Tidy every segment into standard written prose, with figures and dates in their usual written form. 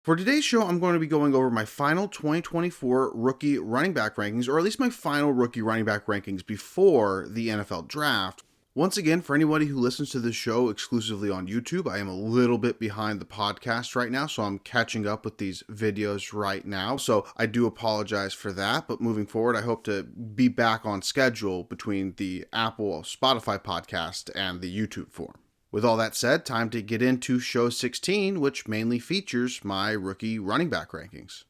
For today's show, I'm going to be going over my final 2024 rookie running back rankings, or at least my final rookie running back rankings before the NFL draft. Once again, for anybody who listens to this show exclusively on YouTube, I am a little bit behind the podcast right now, so I'm catching up with these videos right now. So I do apologize for that, but moving forward, I hope to be back on schedule between the Apple Spotify podcast and the YouTube form. With all that said, time to get into show 16, which mainly features my rookie running back rankings.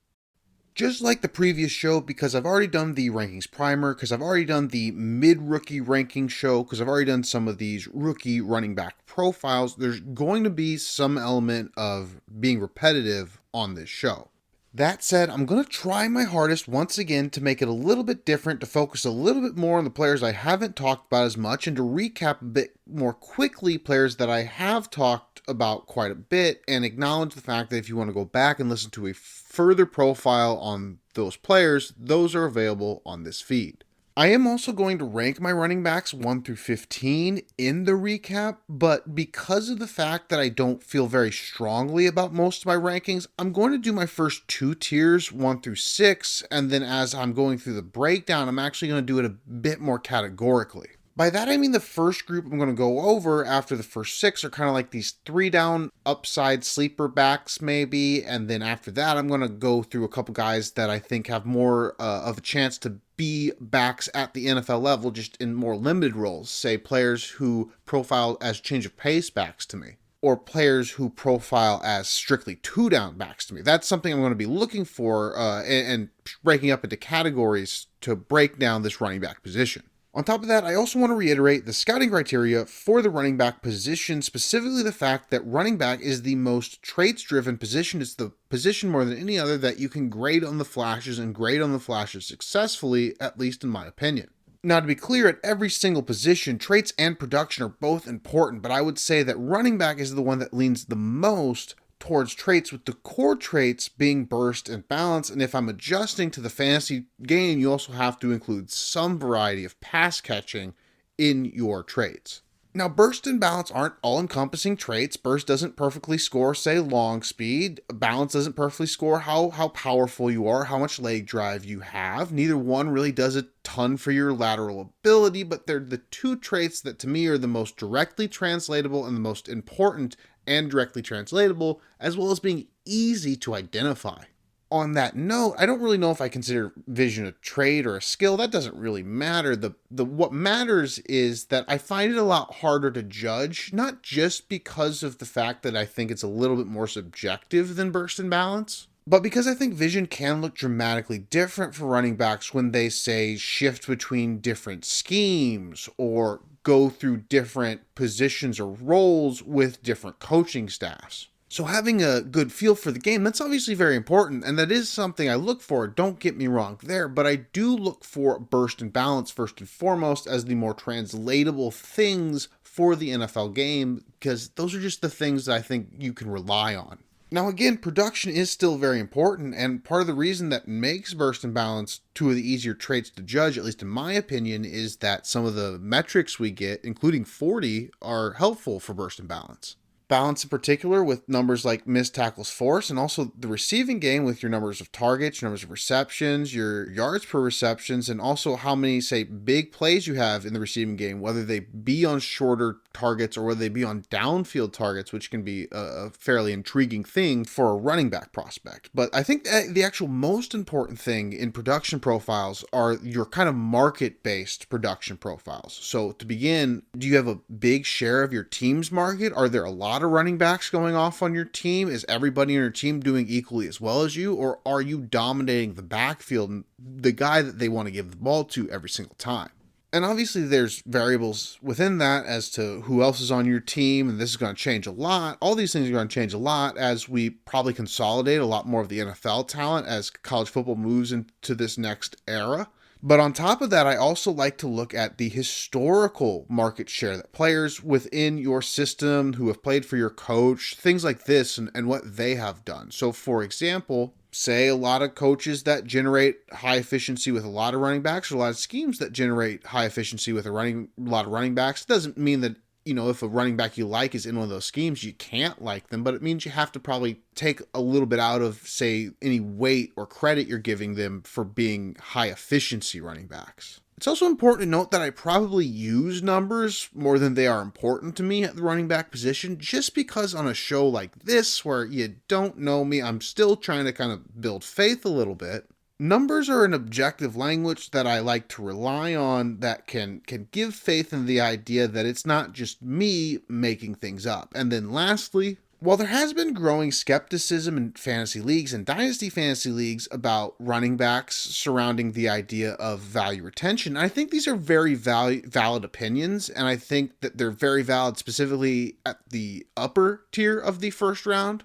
Just like the previous show, because I've already done the rankings primer, because I've already done the mid-rookie ranking show, because I've already done some of these rookie running back profiles, there's going to be some element of being repetitive on this show. That said, I'm going to try my hardest once again to make it a little bit different, to focus a little bit more on the players I haven't talked about as much, and to recap a bit more quickly players that I have talked about quite a bit, and acknowledge the fact that if you want to go back and listen to a further profile on those players, those are available on this feed. I am also going to rank my running backs 1 through 15 in the recap, but because of the fact that I don't feel very strongly about most of my rankings, I'm going to do my first two tiers, 1 through 6, and then as I'm going through the breakdown, I'm actually going to do it a bit more categorically. By that I mean the first group I'm going to go over after the first 6 are kind of like these 3-down upside sleeper backs maybe, and then after that I'm going to go through a couple guys that I think have more of a chance to be backs at the NFL level, just in more limited roles, say players who profile as change of pace backs to me, or players who profile as strictly 2-down backs to me. That's something I'm going to be looking for and breaking up into categories to break down this running back position. On top of that, I also want to reiterate the scouting criteria for the running back position, specifically the fact that running back is the most traits-driven position. It's the position more than any other that you can grade on the flashes and grade on the flashes successfully, at least in my opinion. Now, to be clear, at every single position, traits and production are both important, but I would say that running back is the one that leans the most towards traits, with the core traits being burst and balance, and if I'm adjusting to the fantasy game, you also have to include some variety of pass catching in your traits. Now, burst and balance aren't all-encompassing traits. Burst doesn't perfectly score, say, long speed. Balance doesn't perfectly score how powerful you are, how much leg drive you have. Neither one really does a ton for your lateral ability, but they're the two traits that to me are the most directly translatable and the most important and directly translatable, as well as being easy to identify. On that note, I don't really know if I consider vision a trait or a skill. That doesn't really matter. What matters is that I find it a lot harder to judge, not just because of the fact that I think it's a little bit more subjective than burst and balance, but because I think vision can look dramatically different for running backs when they, say, shift between different schemes or go through different positions or roles with different coaching staffs. So having a good feel for the game, that's obviously very important, and that is something I look for, don't get me wrong there, but I do look for burst and balance first and foremost as the more translatable things for the NFL game, because those are just the things that I think you can rely on. Now again, production is still very important, and part of the reason that makes burst and balance two of the easier traits to judge, at least in my opinion, is that some of the metrics we get, including 40, are helpful for burst and balance. Balance in particular with numbers like missed tackles force, and also the receiving game with your numbers of targets, your numbers of receptions, your yards per receptions, and also how many, say, big plays you have in the receiving game, whether they be on shorter targets or whether they be on downfield targets, which can be a fairly intriguing thing for a running back prospect. But I think the actual most important thing in production profiles are your kind of market-based production profiles. So to begin, do you have a big share of your team's market? Are there a lot of running backs going off on your team? Is everybody on your team doing equally as well as you? Or are you dominating the backfield and the guy that they want to give the ball to every single time? And obviously there's variables within that as to who else is on your team, and this is going to change a lot. All these things are going to change a lot as we probably consolidate a lot more of the NFL talent as college football moves into this next era. But on top of that, I also like to look at the historical market share that players within your system who have played for your coach, things like this, and what they have done. So for example, say a lot of coaches that generate high efficiency with a lot of running backs, or a lot of schemes that generate high efficiency with a lot of running backs. It doesn't mean that if a running back you like is in one of those schemes, you can't like them, but it means you have to probably take a little bit out of, say, any weight or credit you're giving them for being high efficiency running backs. It's also important to note that I probably use numbers more than they are important to me at the running back position, just because on a show like this, where you don't know me, I'm still trying to kind of build faith a little bit. Numbers are an objective language that I like to rely on that can give faith in the idea that it's not just me making things up. And then lastly, while there has been growing skepticism in fantasy leagues and dynasty fantasy leagues about running backs surrounding the idea of value retention, I think these are very valid opinions, and I think that they're very valid specifically at the upper tier of the first round.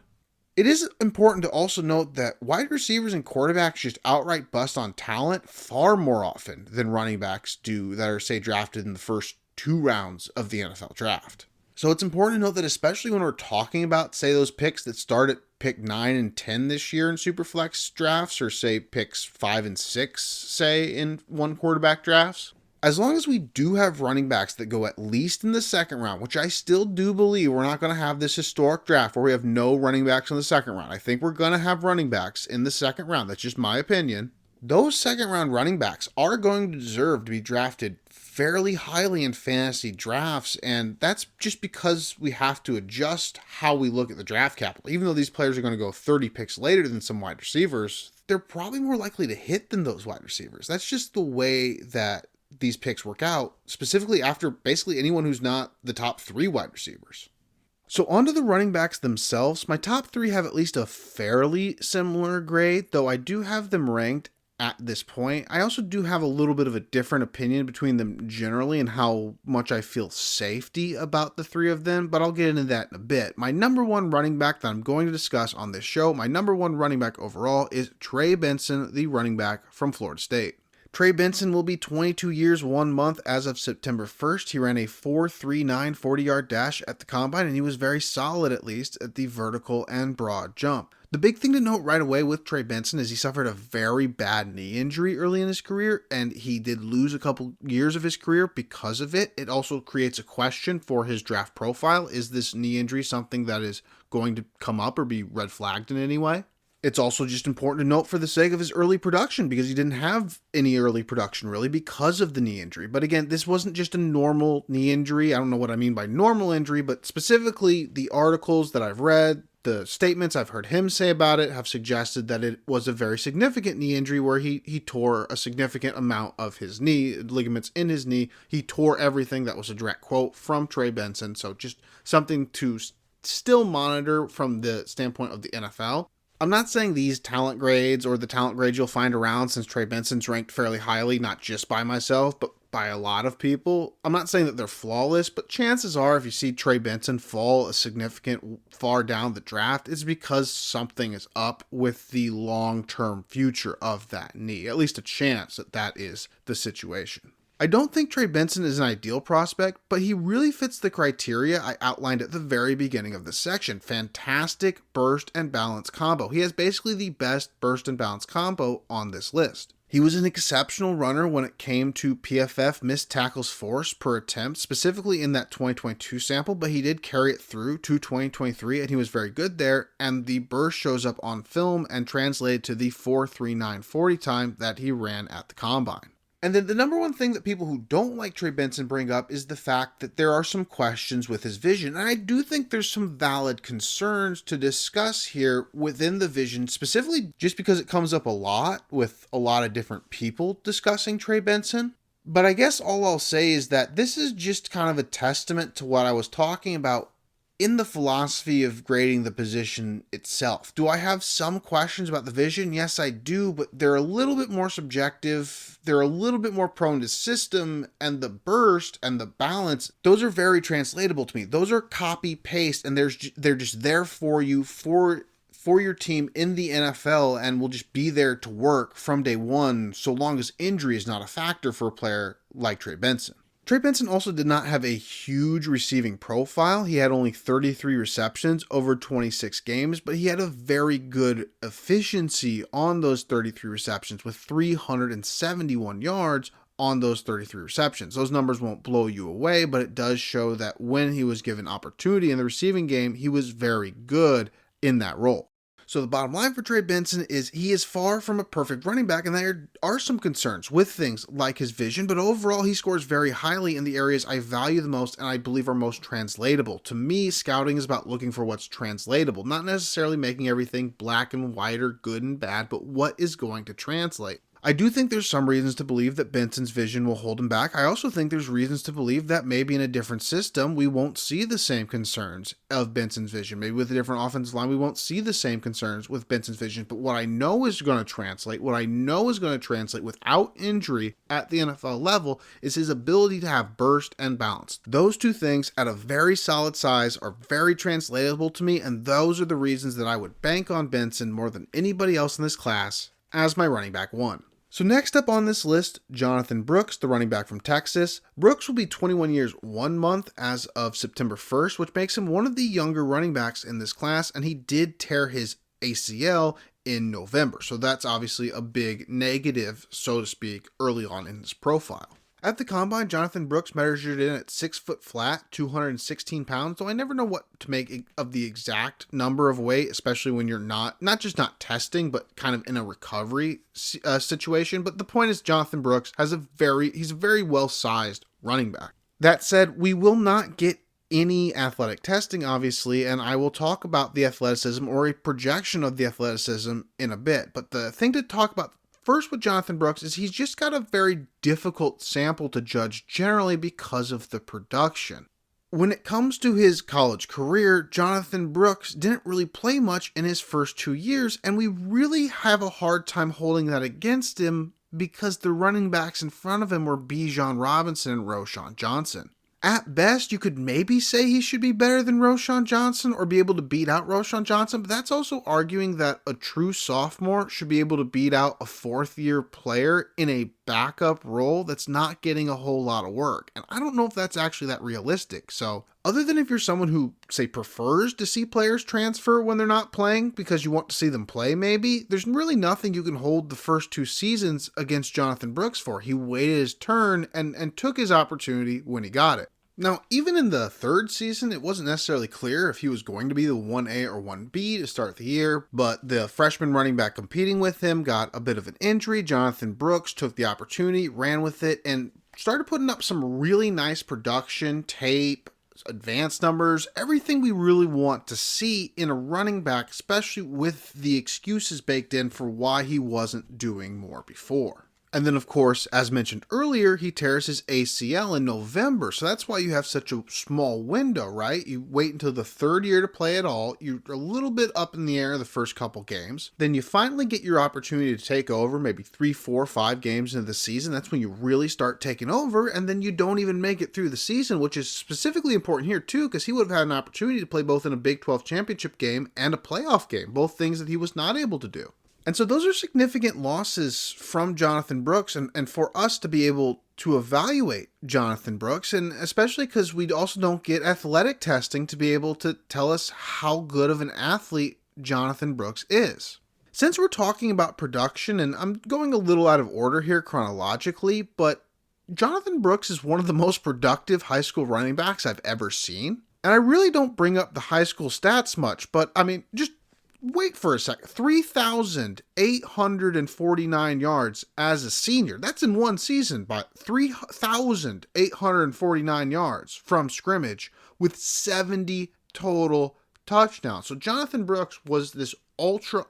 It is important to also note that wide receivers and quarterbacks just outright bust on talent far more often than running backs do that are, say, drafted in the first 2 rounds of the NFL draft. So it's important to note that especially when we're talking about, say, those picks that start at pick 9 and 10 this year in Superflex drafts, or say picks 5 and 6, say, in one quarterback drafts, as long as we do have running backs that go at least in the second round, which I still do believe we're not going to have this historic draft where we have no running backs in the second round. I think we're going to have running backs in the second round. That's just my opinion. Those second round running backs are going to deserve to be drafted fairly highly in fantasy drafts, and that's just because we have to adjust how we look at the draft capital. Even though these players are going to go 30 picks later than some wide receivers, they're probably more likely to hit than those wide receivers. That's just the way that these picks work out, specifically after basically anyone who's not the top 3 wide receivers. So onto the running backs themselves. My top 3 have at least a fairly similar grade, though I do have them ranked at this point. I also do have a little bit of a different opinion between them generally and how much I feel safety about the 3 of them, but I'll get into that in a bit. My number 1 running back that I'm going to discuss on this show, my number 1 running back overall, is Trey Benson, the running back from Florida State. Trey Benson will be 22 years, 1 month as of September 1st. He ran a 4.39 40-yard dash at the combine, and he was very solid, at least, at the vertical and broad jump. The big thing to note right away with Trey Benson is he suffered a very bad knee injury early in his career, and he did lose a couple years of his career because of it. It also creates a question for his draft profile. Is this knee injury something that is going to come up or be red flagged in any way? It's also just important to note for the sake of his early production, because he didn't have any early production really because of the knee injury. But again, this wasn't just a normal knee injury. I don't know what I mean by normal injury, but specifically the articles that I've read, the statements I've heard him say about it have suggested that it was a very significant knee injury where he tore a significant amount of his knee, ligaments in his knee. He tore everything. That was a direct quote from Trey Benson. So just something to still monitor from the standpoint of the NFL. I'm not saying these talent grades or the talent grades you'll find around, since Trey Benson's ranked fairly highly, not just by myself, but by a lot of people. I'm not saying that they're flawless, but chances are if you see Trey Benson fall a significant far down the draft, it's because something is up with the long-term future of that knee. At least a chance that that is the situation. I don't think Trey Benson is an ideal prospect, but he really fits the criteria I outlined at the very beginning of this section. Fantastic burst and balance combo. He has basically the best burst and balance combo on this list. He was an exceptional runner when it came to PFF missed tackles forced per attempt, specifically in that 2022 sample, but he did carry it through to 2023 and he was very good there, and the burst shows up on film and translated to the 4.39 40 time that he ran at the combine. And then the number one thing that people who don't like Trey Benson bring up is the fact that there are some questions with his vision. And I do think there's some valid concerns to discuss here within the vision, specifically just because it comes up a lot with a lot of different people discussing Trey Benson. But I guess all I'll say is that this is just kind of a testament to what I was talking about in the philosophy of grading the position itself. Do I have some questions about the vision? Yes, I do, but they're a little bit more subjective. They're a little bit more prone to system, and the burst and the balance, those are very translatable to me. Those are copy paste, and they're just there for you, for your team in the NFL, and will just be there to work from day one, so long as injury is not a factor for a player like Trey Benson. Trey Benson also did not have a huge receiving profile. He had only 33 receptions over 26 games, but he had a very good efficiency on those 33 receptions with 371 yards on those 33 receptions. Those numbers won't blow you away, but it does show that when he was given opportunity in the receiving game, he was very good in that role. So the bottom line for Trey Benson is he is far from a perfect running back, and there are some concerns with things like his vision, but overall he scores very highly in the areas I value the most and I believe are most translatable. To me, scouting is about looking for what's translatable, not necessarily making everything black and white or good and bad, but what is going to translate. I do think there's some reasons to believe that Benson's vision will hold him back. I also think there's reasons to believe that maybe in a different system, we won't see the same concerns of Benson's vision. Maybe with a different offensive line, we won't see the same concerns with Benson's vision. But what I know is going to translate without injury at the NFL level is his ability to have burst and balance. Those two things at a very solid size are very translatable to me, and those are the reasons that I would bank on Benson more than anybody else in this class as my running back one. So next up on this list, Jonathan Brooks, the running back from Texas. Brooks will be 21 years 1 month as of September 1st, which makes him one of the younger running backs in this class, and he did tear his ACL in November. So that's obviously a big negative, so to speak, early on in his profile. At the combine, Jonathan Brooks measured in at 6 foot flat, 216 pounds, though I never know what to make of the exact number of weight, especially when you're not just not testing, but kind of in a recovery situation. But the point is Jonathan Brooks he's a very well-sized running back. That said, we will not get any athletic testing, obviously, and I will talk about the athleticism or a projection of the athleticism in a bit. But the thing to talk about first with Jonathan Brooks is he's just got a very difficult sample to judge generally because of the production. When it comes to his college career, Jonathan Brooks didn't really play much in his first 2 years, and we really have a hard time holding that against him because the running backs in front of him were Bijan Robinson and Roschon Johnson. At best, you could maybe say he should be better than Roschon Johnson or be able to beat out Roschon Johnson, but that's also arguing that a true sophomore should be able to beat out a fourth-year player in a backup role that's not getting a whole lot of work. And I don't know if that's actually that realistic. So other than if you're someone who, say, prefers to see players transfer when they're not playing because you want to see them play maybe, there's really nothing you can hold the first 2 seasons against Jonathan Brooks for. He waited his turn and took his opportunity when he got it. Now, even in the third season, it wasn't necessarily clear if he was going to be the 1A or 1B to start the year, but the freshman running back competing with him got a bit of an injury. Jonathan Brooks took the opportunity, ran with it, and started putting up some really nice production, tape, advanced numbers, everything we really want to see in a running back, especially with the excuses baked in for why he wasn't doing more before. And then, of course, as mentioned earlier, he tears his ACL in November. So that's why you have such a small window, right? You wait until the third year to play at all. You're a little bit up in the air the first couple games. Then you finally get your opportunity to take over, maybe 3, 4, 5 games into the season. That's when you really start taking over. And then you don't even make it through the season, which is specifically important here, too, because he would have had an opportunity to play both in a Big 12 championship game and a playoff game, both things that he was not able to do. And so those are significant losses from Jonathan Brooks, and for us to be able to evaluate Jonathan Brooks, and especially because we also don't get athletic testing to be able to tell us how good of an athlete Jonathan Brooks is. Since we're talking about production, and I'm going a little out of order here chronologically, but Jonathan Brooks is one of the most productive high school running backs I've ever seen. And I really don't bring up the high school stats much, but I mean, just wait for a second. 3,849 yards as a senior. That's in one season, but 3,849 yards from scrimmage with 70 total touchdowns. So Jonathan Brooks was this ultra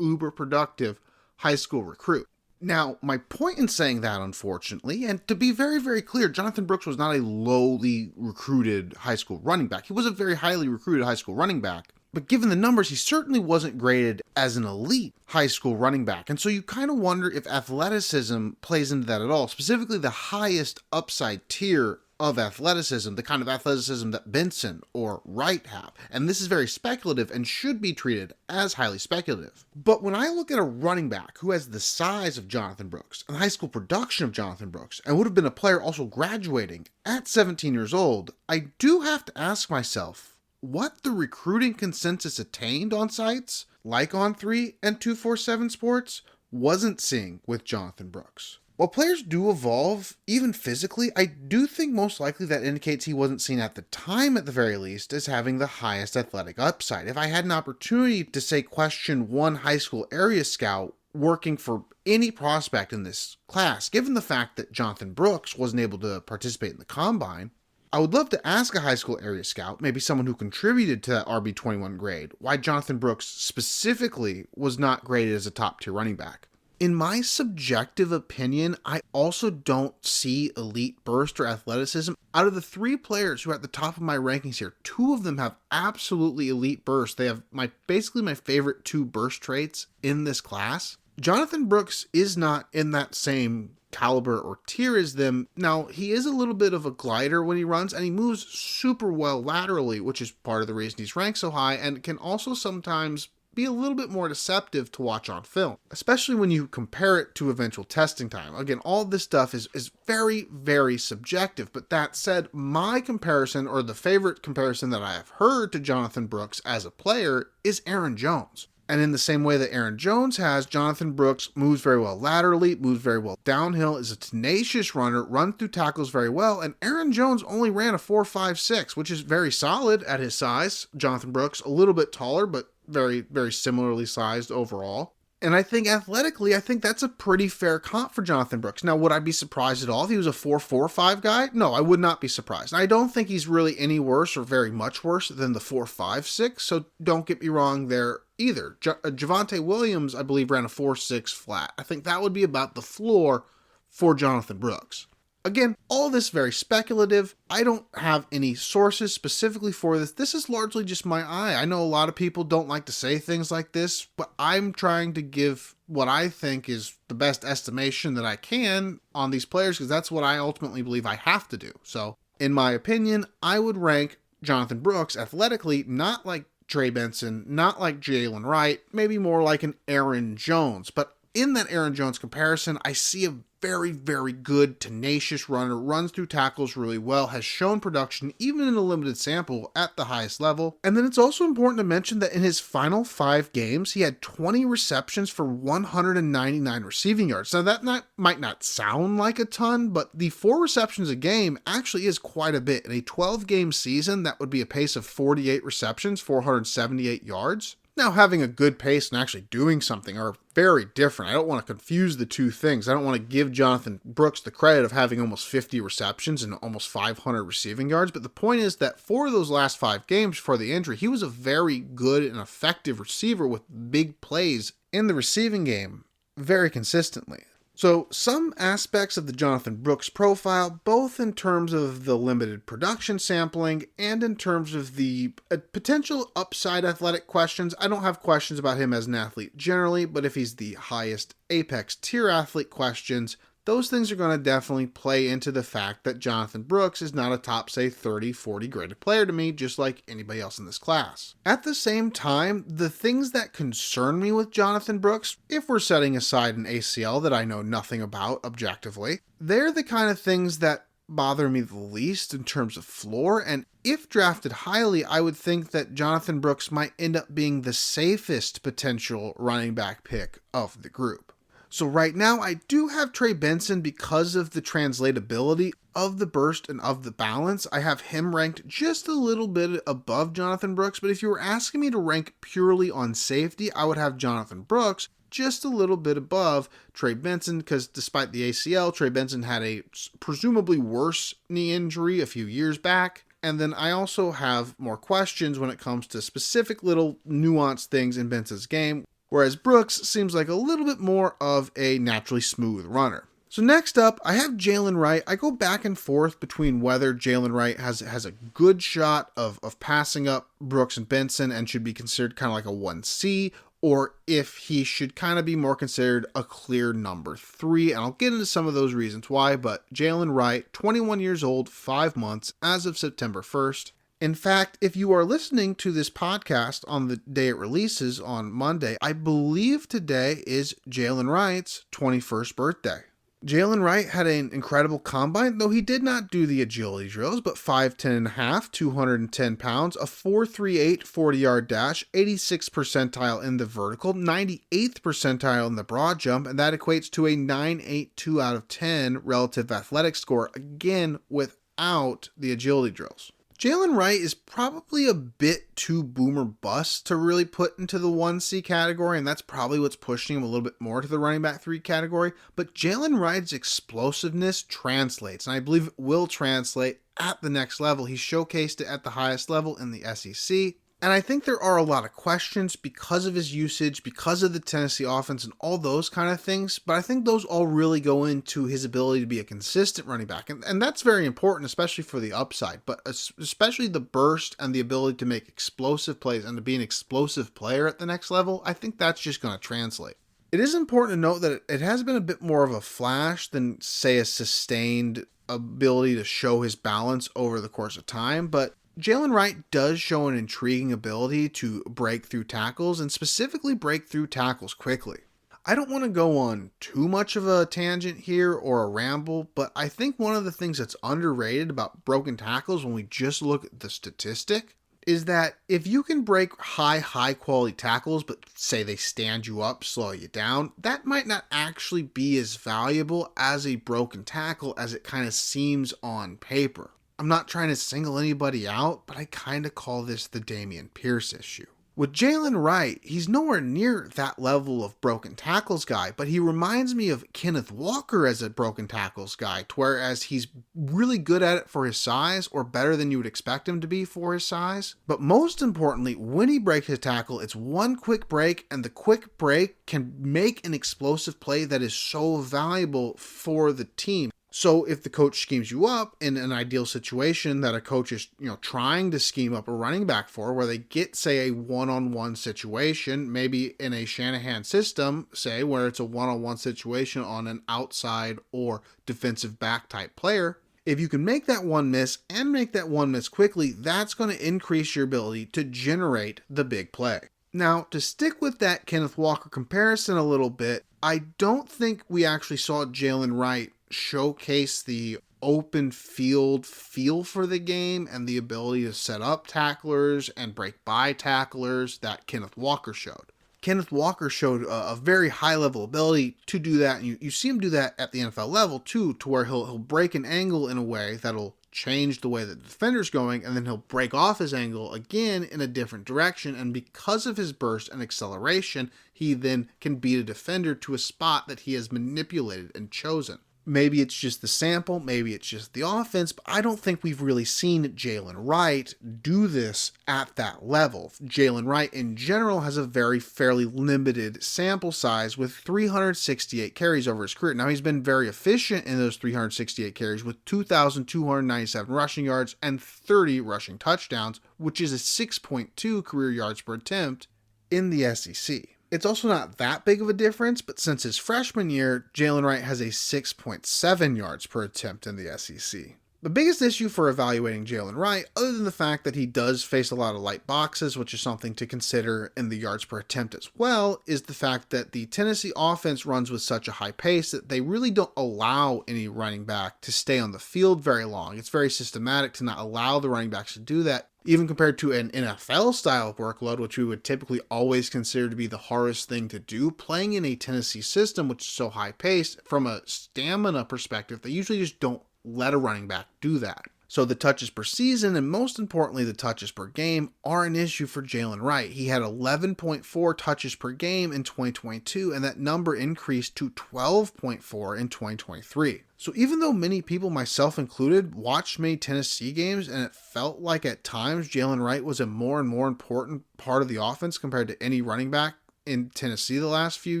uber productive high school recruit. Now, my point in saying that, unfortunately, and to be very, very clear, Jonathan Brooks was not a lowly recruited high school running back. He was a very highly recruited high school running back. But given the numbers, he certainly wasn't graded as an elite high school running back. And so you kind of wonder if athleticism plays into that at all, specifically the highest upside tier of athleticism, the kind of athleticism that Benson or Wright have. And this is very speculative and should be treated as highly speculative. But when I look at a running back who has the size of Jonathan Brooks and the high school production of Jonathan Brooks and would have been a player also graduating at 17 years old, I do have to ask myself, what the recruiting consensus attained on sites like On3 and 247 Sports wasn't seeing with Jonathan Brooks. While players do evolve, even physically, I do think most likely that indicates he wasn't seen at the time, at the very least, as having the highest athletic upside. If I had an opportunity to, say, question one high school area scout working for any prospect in this class, given the fact that Jonathan Brooks wasn't able to participate in the combine, I would love to ask a high school area scout, maybe someone who contributed to that RB21 grade, why Jonathan Brooks specifically was not graded as a top tier running back. In my subjective opinion, I also don't see elite burst or athleticism. Out of the three players who are at the top of my rankings here, two of them have absolutely elite burst. They have basically my favorite two burst traits in this class. Jonathan Brooks is not in that same caliber or tier as them. Now, he is a little bit of a glider when he runs, and he moves super well laterally, which is part of the reason he's ranked so high, and can also sometimes be a little bit more deceptive to watch on film, especially when you compare it to eventual testing time. Again, all this stuff is very, very subjective, but that said, my comparison, or the favorite comparison that I have heard to Jonathan Brooks as a player, is Aaron Jones. And in the same way that Aaron Jones has, Jonathan Brooks moves very well laterally, moves very well downhill, is a tenacious runner, runs through tackles very well, and Aaron Jones only ran a 4.56, which is very solid at his size. Jonathan Brooks, a little bit taller, but very, very similarly sized overall. And I think athletically, I think that's a pretty fair comp for Jonathan Brooks. Now, would I be surprised at all if he was a 4.45 guy? No, I would not be surprised. I don't think he's really any worse or very much worse than the 4.56, so don't get me wrong there either. Javonte Williams, I believe, ran a 4.6 flat. I think that would be about the floor for Jonathan Brooks. Again, all this very speculative. I don't have any sources specifically for this. This is largely just my eye. I know a lot of people don't like to say things like this, but I'm trying to give what I think is the best estimation that I can on these players, because that's what I ultimately believe I have to do. So, in my opinion, I would rank Jonathan Brooks athletically not like Trey Benson, not like Jalen Wright, maybe more like an Aaron Jones. But in that Aaron Jones comparison, I see a very, very good, tenacious runner, runs through tackles really well, has shown production even in a limited sample at the highest level. And then it's also important to mention that in his final 5 games, he had 20 receptions for 199 receiving yards. Now that might not sound like a ton, but the 4 receptions a game actually is quite a bit. In a 12-game season, that would be a pace of 48 receptions, 478 yards. Now, having a good pace and actually doing something are very different. I don't want to confuse the two things. I don't want to give Jonathan Brooks the credit of having almost 50 receptions and almost 500 receiving yards. But the point is that for those last 5 games before the injury, he was a very good and effective receiver with big plays in the receiving game very consistently. So some aspects of the Jonathan Brooks profile, both in terms of the limited production sampling and in terms of the potential upside athletic questions. I don't have questions about him as an athlete generally, but if he's the highest apex tier athlete questions, those things are going to definitely play into the fact that Jonathan Brooks is not a top, say, 30, 40 graded player to me, just like anybody else in this class. At the same time, the things that concern me with Jonathan Brooks, if we're setting aside an ACL that I know nothing about objectively, they're the kind of things that bother me the least in terms of floor, and if drafted highly, I would think that Jonathan Brooks might end up being the safest potential running back pick of the group. So right now, I do have Trey Benson because of the translatability of the burst and of the balance. I have him ranked just a little bit above Jonathan Brooks, but if you were asking me to rank purely on safety, I would have Jonathan Brooks just a little bit above Trey Benson, because despite the ACL, Trey Benson had a presumably worse knee injury a few years back. And then I also have more questions when it comes to specific little nuanced things in Benson's game, whereas Brooks seems like a little bit more of a naturally smooth runner. So next up, I have Jalen Wright. I go back and forth between whether Jalen Wright has a good shot of passing up Brooks and Benson and should be considered kind of like a 1C, or if he should kind of be more considered a clear number 3. And I'll get into some of those reasons why, but Jalen Wright, 21 years old, 5 months, as of September 1st. In fact, if you are listening to this podcast on the day it releases on Monday, I believe today is Jalen Wright's 21st birthday. Jalen Wright had an incredible combine, though he did not do the agility drills, but 5'10 and a half, 210 pounds, a 4.38 40-yard dash, 86th percentile in the vertical, 98th percentile in the broad jump, and that equates to a 9.82 out of 10 relative athletic score, again without the agility drills. Jalen Wright is probably a bit too boomer bust to really put into the 1C category, and that's probably what's pushing him a little bit more to the running back 3 category, but Jalen Wright's explosiveness translates, and I believe it will translate at the next level. He showcased it at the highest level in the SEC. And I think there are a lot of questions because of his usage, because of the Tennessee offense and all those kind of things. But I think those all really go into his ability to be a consistent running back. And that's very important, especially for the upside, but especially the burst and the ability to make explosive plays and to be an explosive player at the next level. I think that's just going to translate. It is important to note that it has been a bit more of a flash than, say, a sustained ability to show his balance over the course of time, but Jalen Wright does show an intriguing ability to break through tackles, and specifically break through tackles quickly. I don't want to go on too much of a tangent here or a ramble, but I think one of the things that's underrated about broken tackles when we just look at the statistic is that if you can break high quality tackles, but say they stand you up, slow you down, that might not actually be as valuable as a broken tackle as it kind of seems on paper. I'm not trying to single anybody out, but I kind of call this the Dameon Pierce issue. With Jalen Wright, he's nowhere near that level of broken tackles guy, but he reminds me of Kenneth Walker as a broken tackles guy, whereas he's really good at it for his size, or better than you would expect him to be for his size. But most importantly, when he breaks his tackle, it's one quick break, and the quick break can make an explosive play that is so valuable for the team. So if the coach schemes you up in an ideal situation that a coach is, trying to scheme up a running back for, where they get, say, a one-on-one situation, maybe in a Shanahan system, say, where it's a one-on-one situation on an outside or defensive back type player, if you can make that one miss and make that one miss quickly, that's going to increase your ability to generate the big play. Now, to stick with that Kenneth Walker comparison a little bit, I don't think we actually saw Jalen Wright showcase the open field feel for the game and the ability to set up tacklers and break by tacklers that Kenneth Walker showed. Kenneth Walker showed a very high level ability to do that, and you see him do that at the NFL level too, to where he'll break an angle in a way that'll change the way that the defender's going, and then he'll break off his angle again in a different direction, and because of his burst and acceleration, he then can beat a defender to a spot that he has manipulated and chosen. Maybe it's just the sample, maybe it's just the offense, but I don't think we've really seen Jalen Wright do this at that level. Jalen Wright in general has a fairly limited sample size with 368 carries over his career. Now, he's been very efficient in those 368 carries with 2,297 rushing yards and 30 rushing touchdowns, which is a 6.2 career yards per attempt in the SEC. It's also not that big of a difference, but since his freshman year, Jalen Wright has a 6.7 yards per attempt in the SEC. The biggest issue for evaluating Jalen Wright, other than the fact that he does face a lot of light boxes, which is something to consider in the yards per attempt as well, is the fact that the Tennessee offense runs with such a high pace that they really don't allow any running back to stay on the field very long. It's very systematic to not allow the running backs to do that, even compared to an NFL style workload, which we would typically always consider to be the hardest thing to do. Playing in a Tennessee system, which is so high paced, from a stamina perspective, they usually just don't let a running back do that. So the touches per season, and most importantly the touches per game, are an issue for Jalen Wright. He had 11.4 touches per game in 2022, and that number increased to 12.4 in 2023. So even though many people, myself included, watched many Tennessee games, and it felt like at times Jalen Wright was a more and more important part of the offense compared to any running back in Tennessee the last few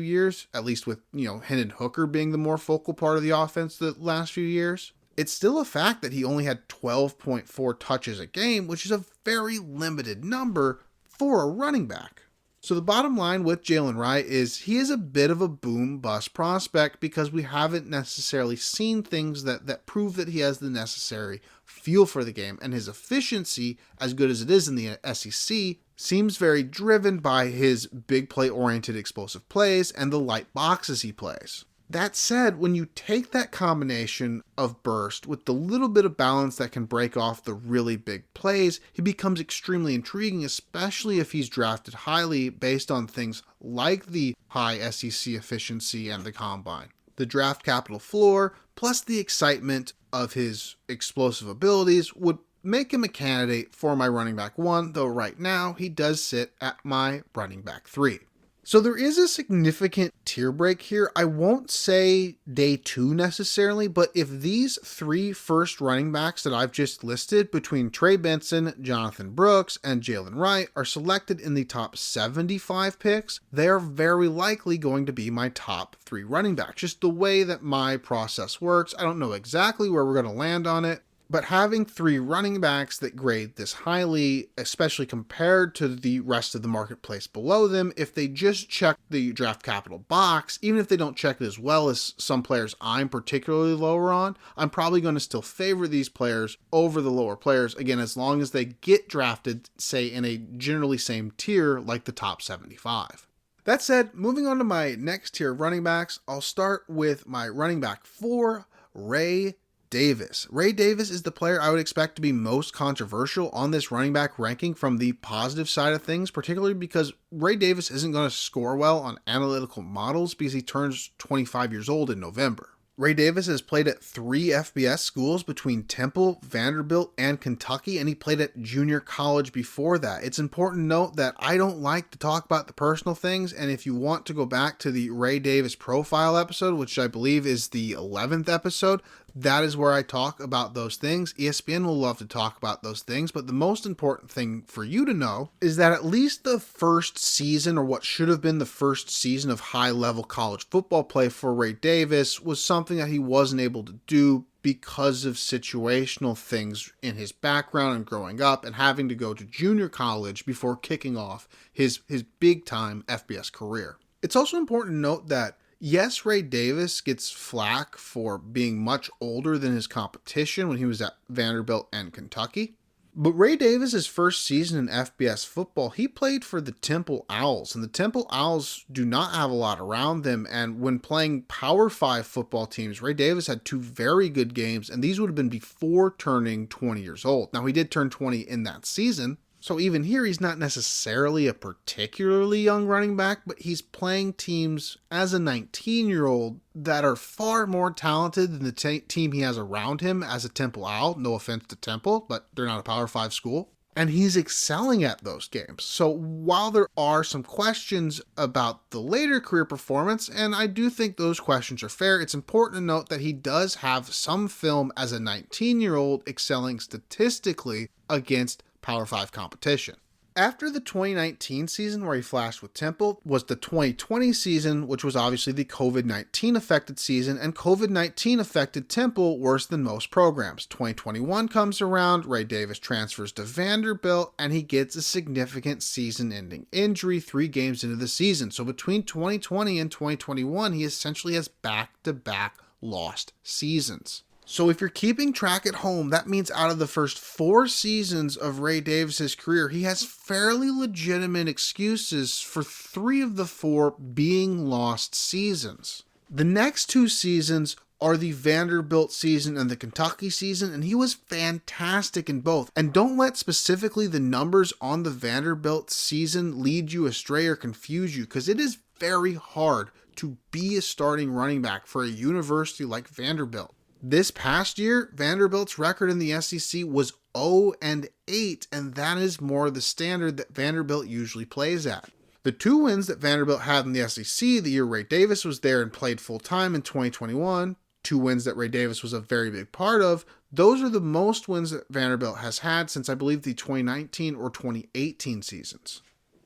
years, at least with, Hendon Hooker being the more focal part of the offense the last few years, it's still a fact that he only had 12.4 touches a game, which is a very limited number for a running back. So the bottom line with Jalen Wright is he is a bit of a boom-bust prospect because we haven't necessarily seen things that prove that he has the necessary feel for the game, and his efficiency, as good as it is in the SEC, seems very driven by his big play-oriented explosive plays and the light boxes he plays. That said, when you take that combination of burst with the little bit of balance that can break off the really big plays, he becomes extremely intriguing, especially if he's drafted highly based on things like the high SEC efficiency and the combine. The draft capital floor, plus the excitement of his explosive abilities, would make him a candidate for my running back 1, though right now he does sit at my running back 3. So there is a significant tier break here. I won't say day 2 necessarily, but if these 3 first running backs that I've just listed between Trey Benson, Jonathan Brooks, and Jalen Wright are selected in the top 75 picks, they are very likely going to be my top 3 running backs. Just the way that my process works, I don't know exactly where we're going to land on it. But having 3 running backs that grade this highly, especially compared to the rest of the marketplace below them, if they just check the draft capital box, even if they don't check it as well as some players I'm particularly lower on, I'm probably going to still favor these players over the lower players, again, as long as they get drafted, say, in a generally same tier like the top 75. That said, moving on to my next tier of running backs, I'll start with my running back 4, Ray Davis. Ray Davis is the player I would expect to be most controversial on this running back ranking from the positive side of things, particularly because Ray Davis isn't going to score well on analytical models because he turns 25 years old in November. Ray Davis has played at 3 FBS schools between Temple, Vanderbilt, and Kentucky, and he played at junior college before that. It's important to note that I don't like to talk about the personal things, and if you want to go back to the Ray Davis profile episode, which I believe is the 11th episode, that is where I talk about those things. ESPN will love to talk about those things, but the most important thing for you to know is that at least the first season, or what should have been the first season of high-level college football play for Ray Davis, was something that he wasn't able to do because of situational things in his background and growing up and having to go to junior college before kicking off his big-time FBS career. It's also important to note that yes, Ray Davis gets flack for being much older than his competition when he was at Vanderbilt and Kentucky. But Ray Davis's first season in FBS football, he played for the Temple Owls, and the Temple Owls do not have a lot around them, and when playing Power 5 football teams, Ray Davis had 2 very good games, and these would have been before turning 20 years old. Now, he did turn 20 in that season, so even here, he's not necessarily a particularly young running back, but he's playing teams as a 19-year-old that are far more talented than the team he has around him as a Temple Owl. No offense to Temple, but they're not a Power 5 school. And he's excelling at those games. So while there are some questions about the later career performance, and I do think those questions are fair, it's important to note that he does have some film as a 19-year-old excelling statistically against Power 5 competition. After the 2019 season where he flashed with Temple was the 2020 season, which was obviously the COVID-19 affected season, and COVID-19 affected Temple worse than most programs. 2021 comes around, Ray Davis transfers to Vanderbilt, and he gets a significant season-ending injury 3 games into the season. So between 2020 and 2021, he essentially has back-to-back lost seasons. So if you're keeping track at home, that means out of the first 4 seasons of Ray Davis's career, he has fairly legitimate excuses for 3 of the 4 being lost seasons. The next 2 seasons are the Vanderbilt season and the Kentucky season, and he was fantastic in both. And don't let specifically the numbers on the Vanderbilt season lead you astray or confuse you, because it is very hard to be a starting running back for a university like Vanderbilt. This past year, Vanderbilt's record in the SEC was 0-8, and that is more the standard that Vanderbilt usually plays at. The 2 wins that Vanderbilt had in the SEC the year Ray Davis was there and played full-time in 2021, 2 wins that Ray Davis was a very big part of, those are the most wins that Vanderbilt has had since I believe the 2019 or 2018 seasons.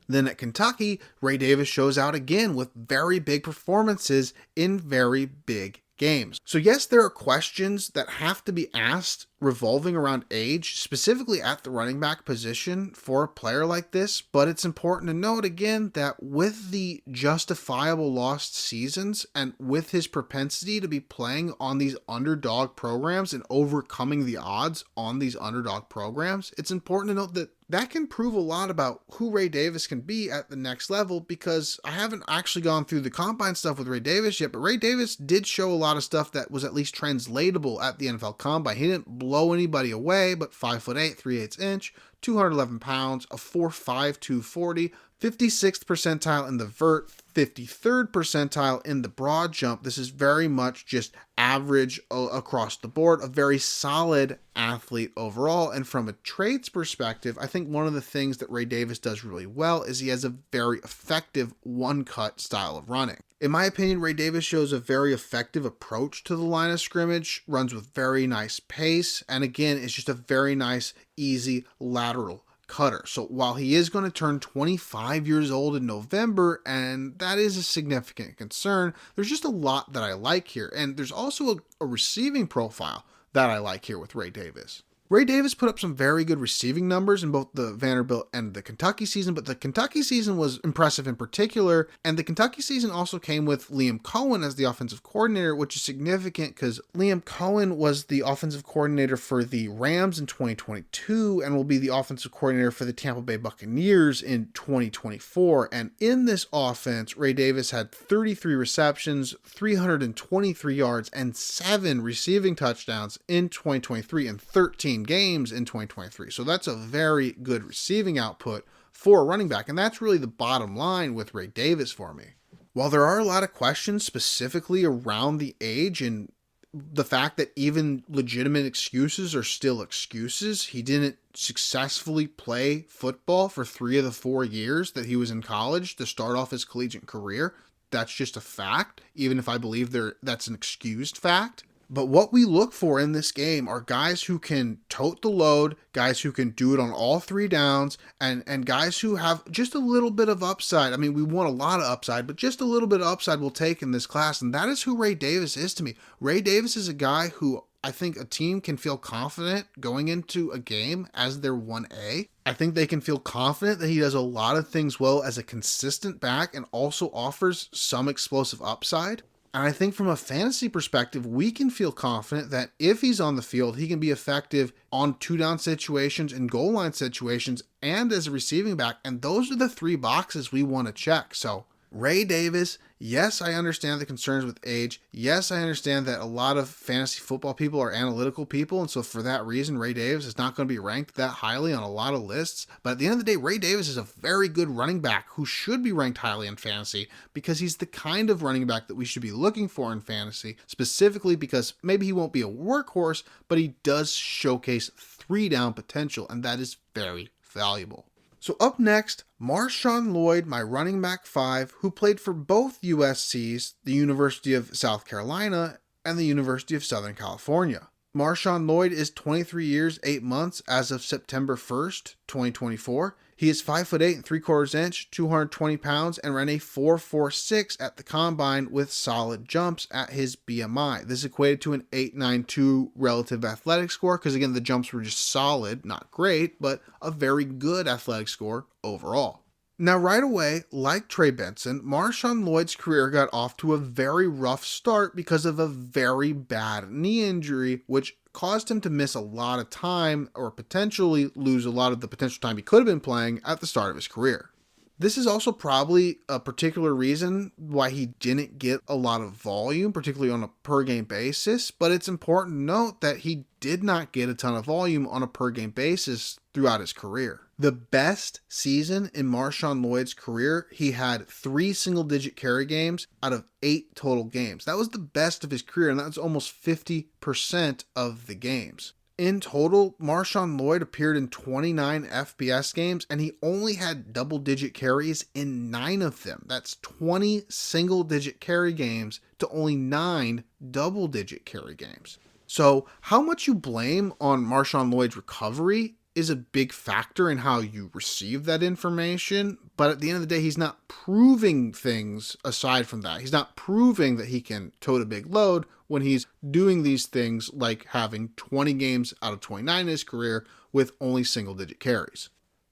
Then at Kentucky, Ray Davis shows out again with very big performances in very big games. So yes, there are questions that have to be asked revolving around age, specifically at the running back position for a player like this, but it's important to note again that with the justifiable lost seasons and with his propensity to be playing on these underdog programs and overcoming the odds on these underdog programs, it's important to note that that can prove a lot about who Ray Davis can be at the next level, because I haven't actually gone through the combine stuff with Ray Davis yet, but Ray Davis did show a lot of stuff that was at least translatable at the NFL combine. He didn't blow anybody away, but 5'8", 3/8 inch, 211 pounds, a 4.5, 240, 56th percentile in the vert, 53rd percentile in the broad jump. This is very much just average across the board, a very solid athlete overall. And from a traits perspective, I think one of the things that Ray Davis does really well is he has a very effective one-cut style of running. In my opinion, Ray Davis shows a very effective approach to the line of scrimmage, runs with very nice pace, and again, it's just a very nice, easy lateral cutter. So while he is going to turn 25 years old in November, and that is a significant concern, there's just a lot that I like here. And there's also a receiving profile that I like here with Ray Davis. Ray Davis put up some very good receiving numbers in both the Vanderbilt and the Kentucky season, but the Kentucky season was impressive in particular, and the Kentucky season also came with Liam Cohen as the offensive coordinator, which is significant because Liam Cohen was the offensive coordinator for the Rams in 2022 and will be the offensive coordinator for the Tampa Bay Buccaneers in 2024. And in this offense, Ray Davis had 33 receptions, 323 yards, and 7 receiving touchdowns in 2023 and 13 games in 2023. So that's a very good receiving output for a running back. And that's really the bottom line with Ray Davis for me. While there are a lot of questions specifically around the age and the fact that even legitimate excuses are still excuses, he didn't successfully play football for 3 of the 4 years that he was in college to start off his collegiate career. That's just a fact, even if I believe that's an excused fact. But what we look for in this game are guys who can tote the load, guys who can do it on all 3 downs, and guys who have just a little bit of upside. I mean, we want a lot of upside, but just a little bit of upside we'll take in this class, and that is who Ray Davis is to me. Ray Davis is a guy who I think a team can feel confident going into a game as their 1A. I think they can feel confident that he does a lot of things well as a consistent back and also offers some explosive upside. And I think from a fantasy perspective, we can feel confident that if he's on the field, he can be effective on 2-down situations and goal line situations and as a receiving back. And those are the 3 boxes we want to check. So Ray Davis, yes, I understand the concerns with age. Yes, I understand that a lot of fantasy football people are analytical people. And so for that reason, Ray Davis is not going to be ranked that highly on a lot of lists. But at the end of the day, Ray Davis is a very good running back who should be ranked highly in fantasy because he's the kind of running back that we should be looking for in fantasy, specifically because maybe he won't be a workhorse, but he does showcase 3-down potential, and that is very valuable. So up next, Marshawn Lloyd, my running back 5, who played for both USCs, the University of South Carolina and the University of Southern California. Marshawn Lloyd is 23 years, 8 months as of September 1st, 2024. He is 5'8" 3/4 inch, 220 pounds, and ran a 4.46 at the combine with solid jumps at his BMI. This equated to an 8.92 relative athletic score because, again, the jumps were just solid, not great, but a very good athletic score overall. Now, right away, like Trey Benson, Marshawn Lloyd's career got off to a very rough start because of a very bad knee injury, which caused him to miss a lot of time or potentially lose a lot of the potential time he could have been playing at the start of his career. This is also probably a particular reason why he didn't get a lot of volume, particularly on a per game basis, but it's important to note that he did not get a ton of volume on a per game basis throughout his career. The best season in Marshawn Lloyd's career, he had 3 single-digit carry games out of 8 total games. That was the best of his career, and that's almost 50% of the games. In total, Marshawn Lloyd appeared in 29 FBS games, and he only had double-digit carries in 9 of them. That's 20 single-digit carry games to only 9 double-digit carry games. So how much you blame on Marshawn Lloyd's recovery is a big factor in how you receive that information, but at the end of the day, he's not proving things aside from that. He's not proving that he can tote a big load when he's doing these things like having 20 games out of 29 in his career with only single-digit carries.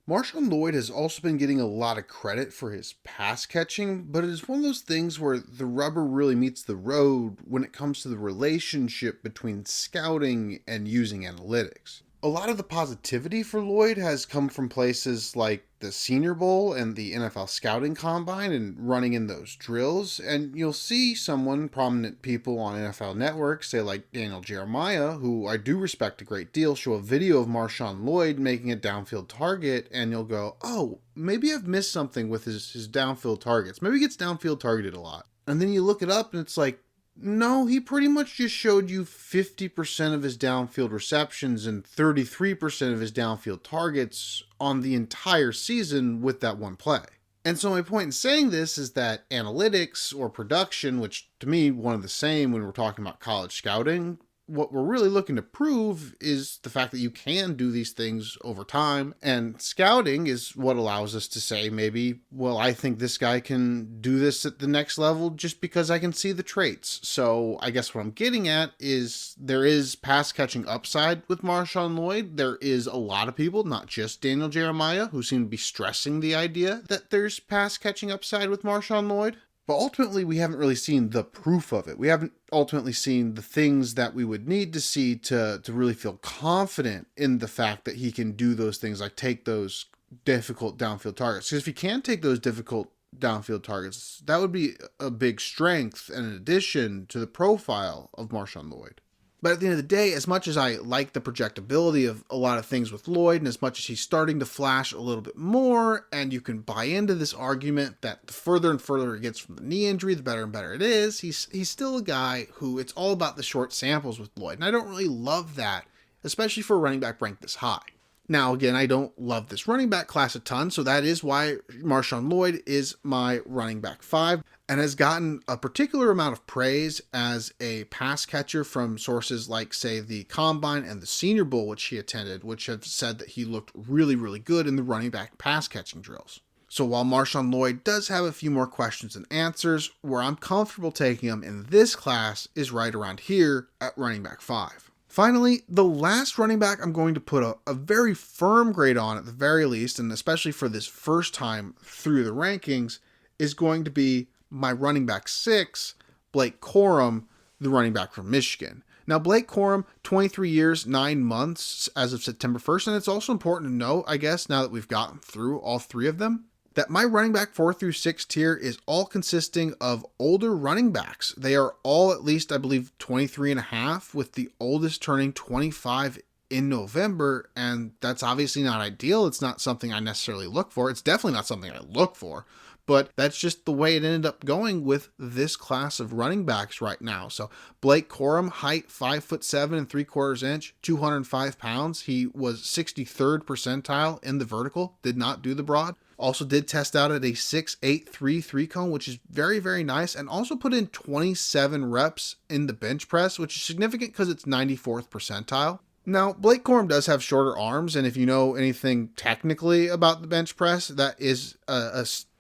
Marshawn Lloyd has also been getting a lot of credit for his pass catching, but it is one of those things where the rubber really meets the road when it comes to the relationship between scouting and using analytics. A lot of the positivity for Lloyd has come from places like the Senior Bowl and the NFL Scouting Combine and running in those drills. And you'll see prominent people on NFL Network, say like Daniel Jeremiah, who I do respect a great deal, show a video of Marshawn Lloyd making a downfield target, and you'll go, oh, maybe I've missed something with his downfield targets. Maybe he gets downfield targeted a lot. And then you look it up and it's like, no, he pretty much just showed you 50% of his downfield receptions and 33% of his downfield targets on the entire season with that one play. And so my point in saying this is that analytics or production, which to me, one of the same when we're talking about college scouting, what we're really looking to prove is the fact that you can do these things over time. And scouting is what allows us to say maybe, well, I think this guy can do this at the next level just because I can see the traits. So I guess what I'm getting at is there is pass catching upside with Marshawn Lloyd. There is a lot of people, not just Daniel Jeremiah, who seem to be stressing the idea that there's pass catching upside with Marshawn Lloyd. But ultimately, we haven't really seen the proof of it. We haven't ultimately seen the things that we would need to see to really feel confident in the fact that he can do those things, like take those difficult downfield targets. Because if he can take those difficult downfield targets, that would be a big strength and an addition to the profile of Marshawn Lloyd. But at the end of the day, as much as I like the projectability of a lot of things with Lloyd, and as much as he's starting to flash a little bit more, and you can buy into this argument that the further and further it gets from the knee injury, the better and better it is, he's still a guy who it's all about the short samples with Lloyd. And I don't really love that, especially for a running back ranked this high. Now, again, I don't love this running back class a ton, so that is why Marshawn Lloyd is my running back 5 and has gotten a particular amount of praise as a pass catcher from sources like, say, the Combine and the Senior Bowl, which he attended, which have said that he looked really, really good in the running back pass catching drills. So while Marshawn Lloyd does have a few more questions and answers, where I'm comfortable taking him in this class is right around here at running back 5. Finally, the last running back I'm going to put a very firm grade on at the very least, and especially for this first time through the rankings, is going to be my running back 6, Blake Corum, the running back from Michigan. Now, Blake Corum, 23 years, 9 months as of September 1st, and it's also important to note, I guess, now that we've gotten through all 3 of them, that my running back 4 through 6 tier is all consisting of older running backs. They are all at least, I believe, 23 and a half, with the oldest turning 25 in November, and that's obviously not ideal. It's not something I necessarily look for. It's definitely not something I look for, but that's just the way it ended up going with this class of running backs right now. So Blake Corum, height 5'7" 3/4 inch, 205 pounds. He was 63rd percentile in the vertical, did not do the broad. Also did test out at a 6'8" 3 cone, which is very, very nice, and also put in 27 reps in the bench press, which is significant because it's 94th percentile. Now, Blake Corum does have shorter arms, and if you know anything technically about the bench press, that is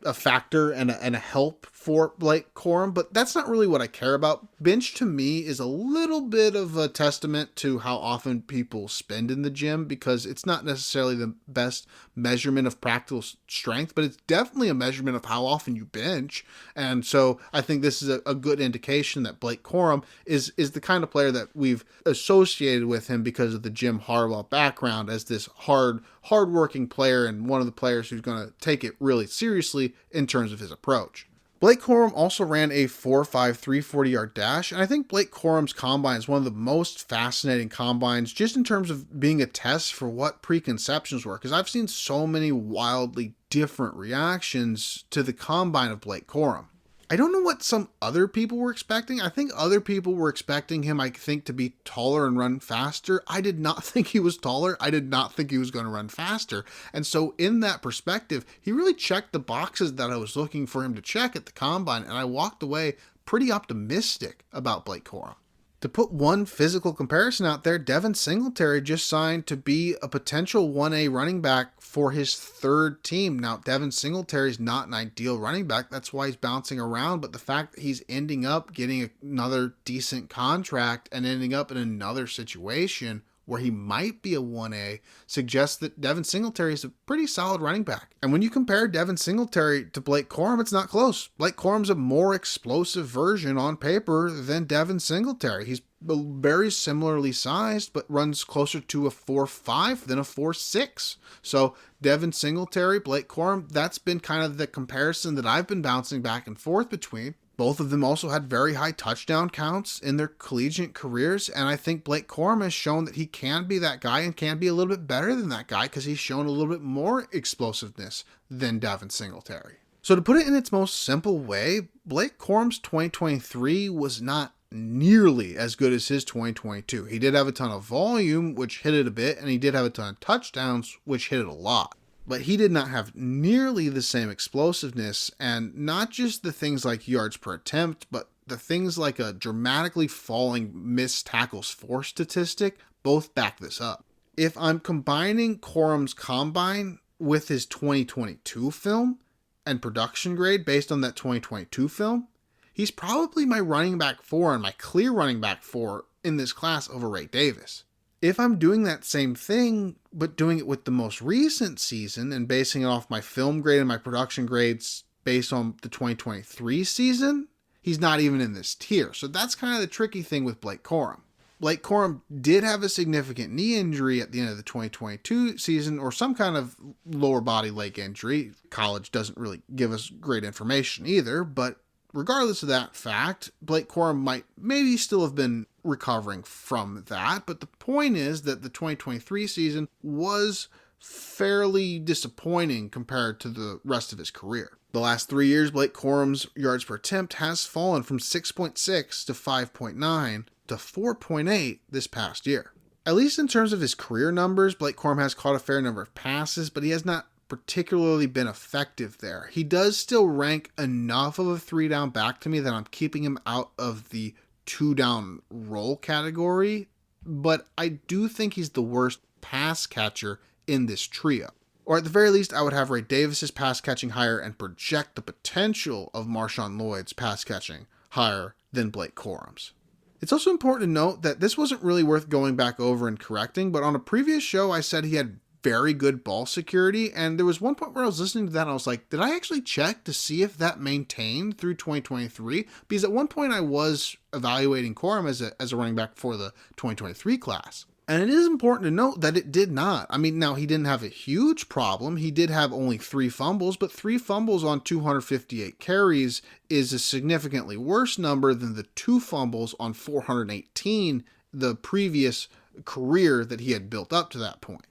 a factor and a help for Blake Corum, but that's not really what I care about. Bench to me is a little bit of a testament to how often people spend in the gym, because it's not necessarily the best measurement of practical strength, but it's definitely a measurement of how often you bench. And so I think this is a good indication that Blake Corum is the kind of player that we've associated with him because of the Jim Harbaugh background as this hard-working player and one of the players who's going to take it really seriously in terms of his approach. Blake Corum also ran a 4.53 40-yard dash, and I think Blake Corum's combine is one of the most fascinating combines just in terms of being a test for what preconceptions were, because I've seen so many wildly different reactions to the combine of Blake Corum. I don't know what some other people were expecting. I think other people were expecting him, to be taller and run faster. I did not think he was taller. I did not think he was going to run faster. And so in that perspective, he really checked the boxes that I was looking for him to check at the combine, and I walked away pretty optimistic about Blake Corum. To put one physical comparison out there, Devin Singletary just signed to be a potential 1A running back for his third team. Now, Devin Singletary is not an ideal running back. That's why he's bouncing around. But the fact that he's ending up getting another decent contract and ending up in another situation where he might be a 1A suggests that Devin Singletary is a pretty solid running back. And when you compare Devin Singletary to Blake Corum, it's not close. Blake Corum's a more explosive version on paper than Devin Singletary. He's very similarly sized, but runs closer to a 4.5 than a 4.6. So Devin Singletary, Blake Corum, that's been kind of the comparison that I've been bouncing back and forth between. Both of them also had very high touchdown counts in their collegiate careers, and I think Blake Corum has shown that he can be that guy and can be a little bit better than that guy because he's shown a little bit more explosiveness than Devin Singletary. So to put it in its most simple way, Blake Corum's 2023 was not nearly as good as his 2022. He did have a ton of volume, which hit it a bit, and he did have a ton of touchdowns, which hit it a lot. But he did not have nearly the same explosiveness, and not just the things like yards per attempt, but the things like a dramatically falling missed tackles for statistic both back this up. If I'm combining Corum's combine with his 2022 film and production grade based on that 2022 film, he's probably my running back 4 and my clear running back 4 in this class over Ray Davis. If I'm doing that same thing, but doing it with the most recent season and basing it off my film grade and my production grades based on the 2023 season, he's not even in this tier. So that's kind of the tricky thing with Blake Corum. Blake Corum did have a significant knee injury at the end of the 2022 season, or some kind of lower body leg injury. College doesn't really give us great information either, but regardless of that fact, Blake Corum might maybe still have been recovering from that, but the point is that the 2023 season was fairly disappointing compared to the rest of his career. The last 3 years, Blake Corum's yards per attempt has fallen from 6.6 to 5.9 to 4.8 this past year. At least in terms of his career numbers, Blake Corum has caught a fair number of passes, but he has not particularly been effective there. He does still rank enough of a 3-down back to me that I'm keeping him out of the 2-down role category, but I do think he's the worst pass catcher in this trio. Or at the very least, I would have Ray Davis's pass catching higher and project the potential of Marshawn Lloyd's pass catching higher than Blake Corum's. It's also important to note that this wasn't really worth going back over and correcting, but on a previous show I said he had very good ball security, and there was one point where I was listening to that and I was like, did I actually check to see if that maintained through 2023? Because at one point I was evaluating Corum as a running back for the 2023 class. And it is important to note that it did not. I mean, now he didn't have a huge problem. He did have only 3 fumbles, but 3 fumbles on 258 carries is a significantly worse number than the 2 fumbles on 418, the previous career that he had built up to that point.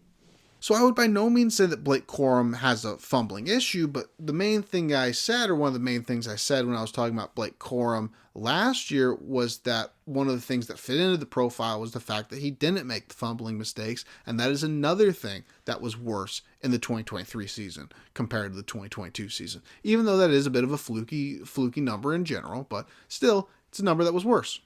So I would by no means say that Blake Corum has a fumbling issue, but the main thing I said, or one of the main things I said when I was talking about Blake Corum last year, was that one of the things that fit into the profile was the fact that he didn't make the fumbling mistakes, and that is another thing that was worse in the 2023 season compared to the 2022 season. Even though that is a bit of a fluky number in general, but still, it's a number that was worse.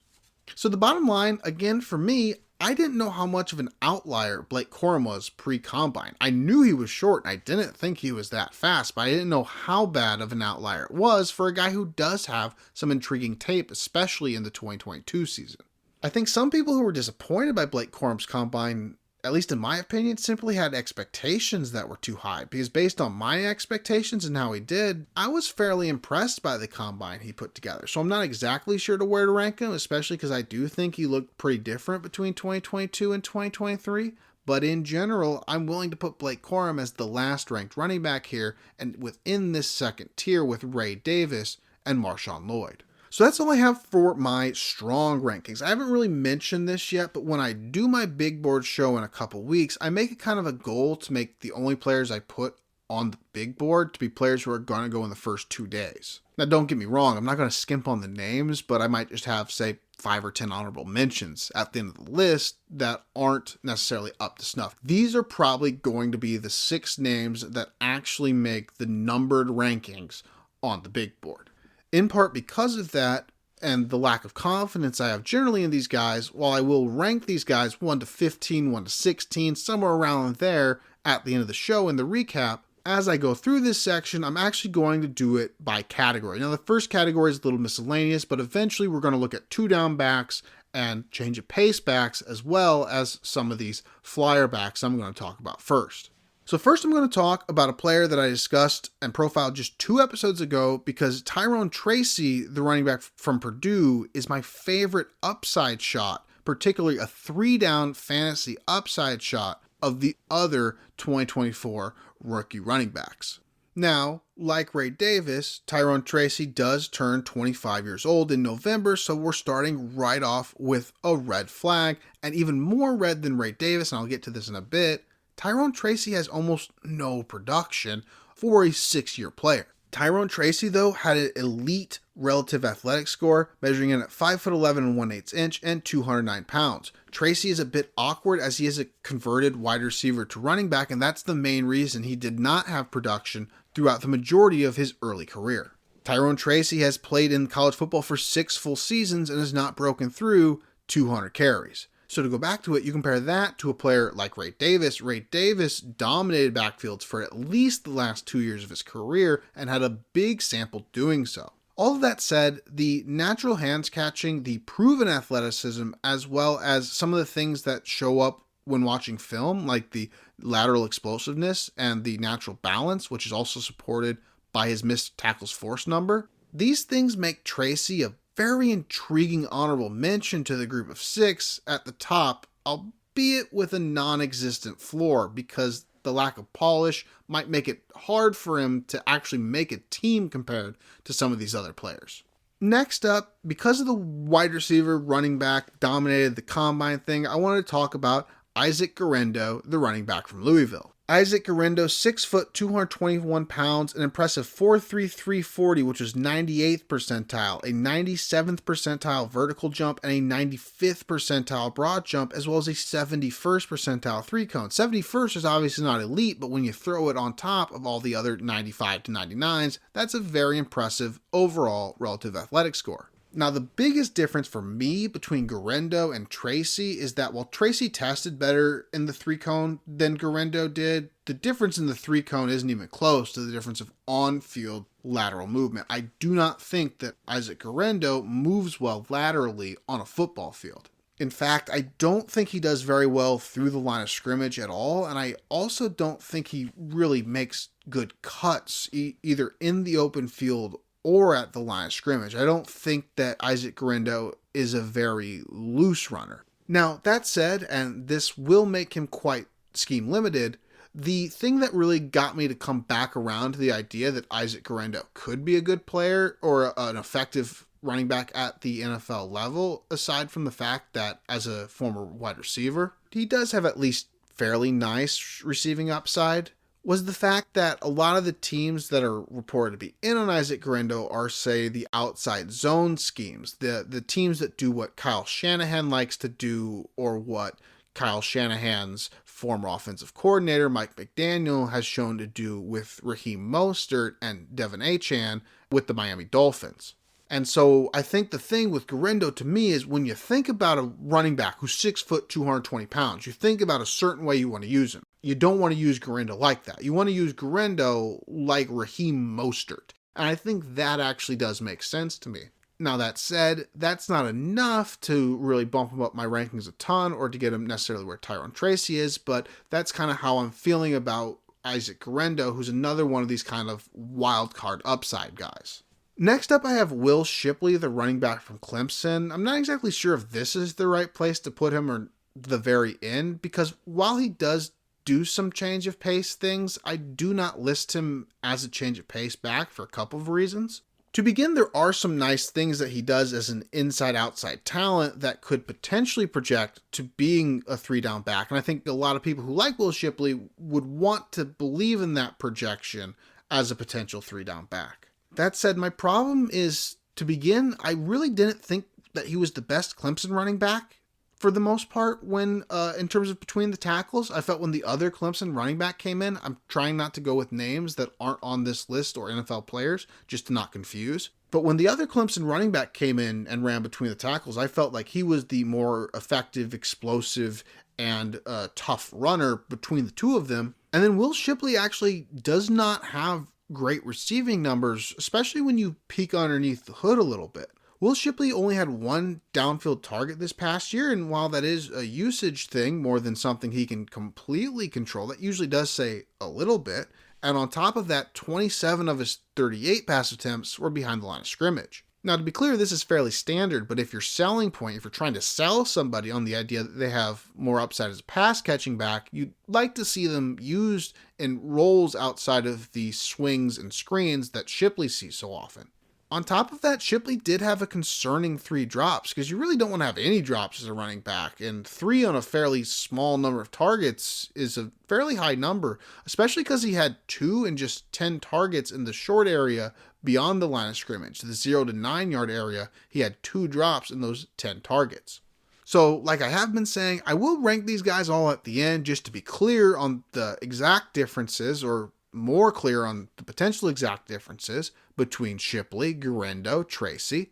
So the bottom line, again, for me, I didn't know how much of an outlier Blake Corum was pre-combine. I knew he was short, and I didn't think he was that fast, but I didn't know how bad of an outlier it was for a guy who does have some intriguing tape, especially in the 2022 season. I think some people who were disappointed by Blake Corum's combine, at least in my opinion, simply had expectations that were too high, because based on my expectations and how he did, I was fairly impressed by the combine he put together. So I'm not exactly sure to where to rank him, especially because I do think he looked pretty different between 2022 and 2023. But in general, I'm willing to put Blake Corum as the last ranked running back here, and within this second tier with Ray Davis and Marshawn Lloyd. So that's all I have for my strong rankings. I haven't really mentioned this yet, but when I do my big board show in a couple weeks, I make it kind of a goal to make the only players I put on the big board to be players who are going to go in the first 2 days. Now, don't get me wrong, I'm not going to skimp on the names, but I might just have, say, 5 or 10 honorable mentions at the end of the list that aren't necessarily up to snuff. These are probably going to be the 6 names that actually make the numbered rankings on the big board. In part because of that and the lack of confidence I have generally in these guys, while I will rank these guys 1 to 15, 1 to 16, somewhere around there at the end of the show in the recap, as I go through this section, I'm actually going to do it by category. Now, the first category is a little miscellaneous, but eventually we're going to look at 2-down backs and change of pace backs, as well as some of these flyer backs I'm going to talk about first. So first I'm going to talk about a player that I discussed and profiled just 2 episodes ago, because Tyrone Tracy, the running back from Purdue, is my favorite upside shot particularly a 3-down fantasy upside shot of the other 2024 rookie running backs. Now, like Ray Davis, Tyrone Tracy does turn 25 years old in November, so we're starting right off with a red flag, and even more red than Ray Davis, and I'll get to this in a bit, Tyrone Tracy has almost no production for a 6-year player. Tyrone Tracy, though, had an elite relative athletic score, measuring in at 5'11" and 1/8 inch and 209 pounds. Tracy is a bit awkward as he is a converted wide receiver to running back, and that's the main reason he did not have production throughout the majority of his early career. Tyrone Tracy has played in college football for 6 full seasons and has not broken through 200 carries. So to go back to it, you compare that to a player like Ray Davis. Ray Davis dominated backfields for at least the last 2 years of his career and had a big sample doing so. All of that said, the natural hands catching, the proven athleticism, as well as some of the things that show up when watching film, like the lateral explosiveness and the natural balance, which is also supported by his missed tackles force number, these things make Tracy a very intriguing honorable mention to the group of 6 at the top, albeit with a non-existent floor, because the lack of polish might make it hard for him to actually make a team compared to some of these other players. Next up, because of the wide receiver running back dominated the combine thing, I wanted to talk about Isaac Guerendo, the running back from Louisville. Isaac Guerendo, 6 foot, 221 pounds, an impressive 4.33 40, which was 98th percentile, a 97th percentile vertical jump, and a 95th percentile broad jump, as well as a 71st percentile 3-cone. 71st is obviously not elite, but when you throw it on top of all the other 95 to 99s, that's a very impressive overall relative athletic score. Now, the biggest difference for me between Guerendo and Tracy is that while Tracy tested better in the 3-cone than Guerendo did, the difference in the 3-cone isn't even close to the difference of on-field lateral movement. I do not think that Isaac Guerendo moves well laterally on a football field. In fact, I don't think he does very well through the line of scrimmage at all, and I also don't think he really makes good cuts either in the open field or at the line of scrimmage. I don't think that Isaac Guerendo is a very loose runner. Now, that said, and this will make him quite scheme limited, the thing that really got me to come back around to the idea that Isaac Guerendo could be a good player or an effective running back at the NFL level, aside from the fact that as a former wide receiver, he does have at least fairly nice receiving upside, was the fact that a lot of the teams that are reported to be in on Isaac Guerendo are, say, the outside zone schemes, the teams that do what Kyle Shanahan likes to do, or what Kyle Shanahan's former offensive coordinator, Mike McDaniel, has shown to do with Raheem Mostert and Devin Achane with the Miami Dolphins. And so I think the thing with Guerendo to me is when you think about a running back who's 6 foot, 220 pounds, you think about a certain way you want to use him. You don't want to use Guerendo like that. You want to use Guerendo like Raheem Mostert. And I think that actually does make sense to me. Now, that said, that's not enough to really bump him up my rankings a ton or to get him necessarily where Tyrone Tracy is, but that's kind of how I'm feeling about Isaac Guerendo, who's another one of these kind of wild card upside guys. Next up, I have Will Shipley, the running back from Clemson. I'm not exactly sure if this is the right place to put him or the very end, because while he does do some change of pace things, I do not list him as a change of pace back for a couple of reasons. To begin, there are some nice things that he does as an inside-outside talent that could potentially project to being a 3-down back, and I think a lot of people who like Will Shipley would want to believe in that projection as a potential 3-down back. That said, my problem is, to begin, I really didn't think that he was the best Clemson running back for the most part when, in terms of between the tackles. I felt when the other Clemson running back came in, I'm trying not to go with names that aren't on this list or NFL players, just to not confuse. But when the other Clemson running back came in and ran between the tackles, I felt like he was the more effective, explosive, and tough runner between the two of them. And then Will Shipley actually does not have great receiving numbers, especially when you peek underneath the hood a little bit. Will Shipley only had one downfield target this past year, and while that is a usage thing more than something he can completely control, that usually does say a little bit. And on top of that, 27 of his 38 pass attempts were behind the line of scrimmage. Now, to be clear, this is fairly standard, but if your selling point, if you're trying to sell somebody on the idea that they have more upside as a pass catching back, you'd like to see them used in roles outside of the swings and screens that Shipley sees so often. On top of that, Shipley did have a concerning 3 drops, because you really don't want to have any drops as a running back, and 3 on a fairly small number of targets is a fairly high number, especially because he had 2 and just 10 targets in the short area beyond the line of scrimmage. The 0 to 9 yard area, he had 2 drops in those 10 targets. So, like I have been saying, I will rank these guys all at the end just to be clear on the exact differences, or more clear on the potential exact differences between Shipley, Guerendo, Tracy.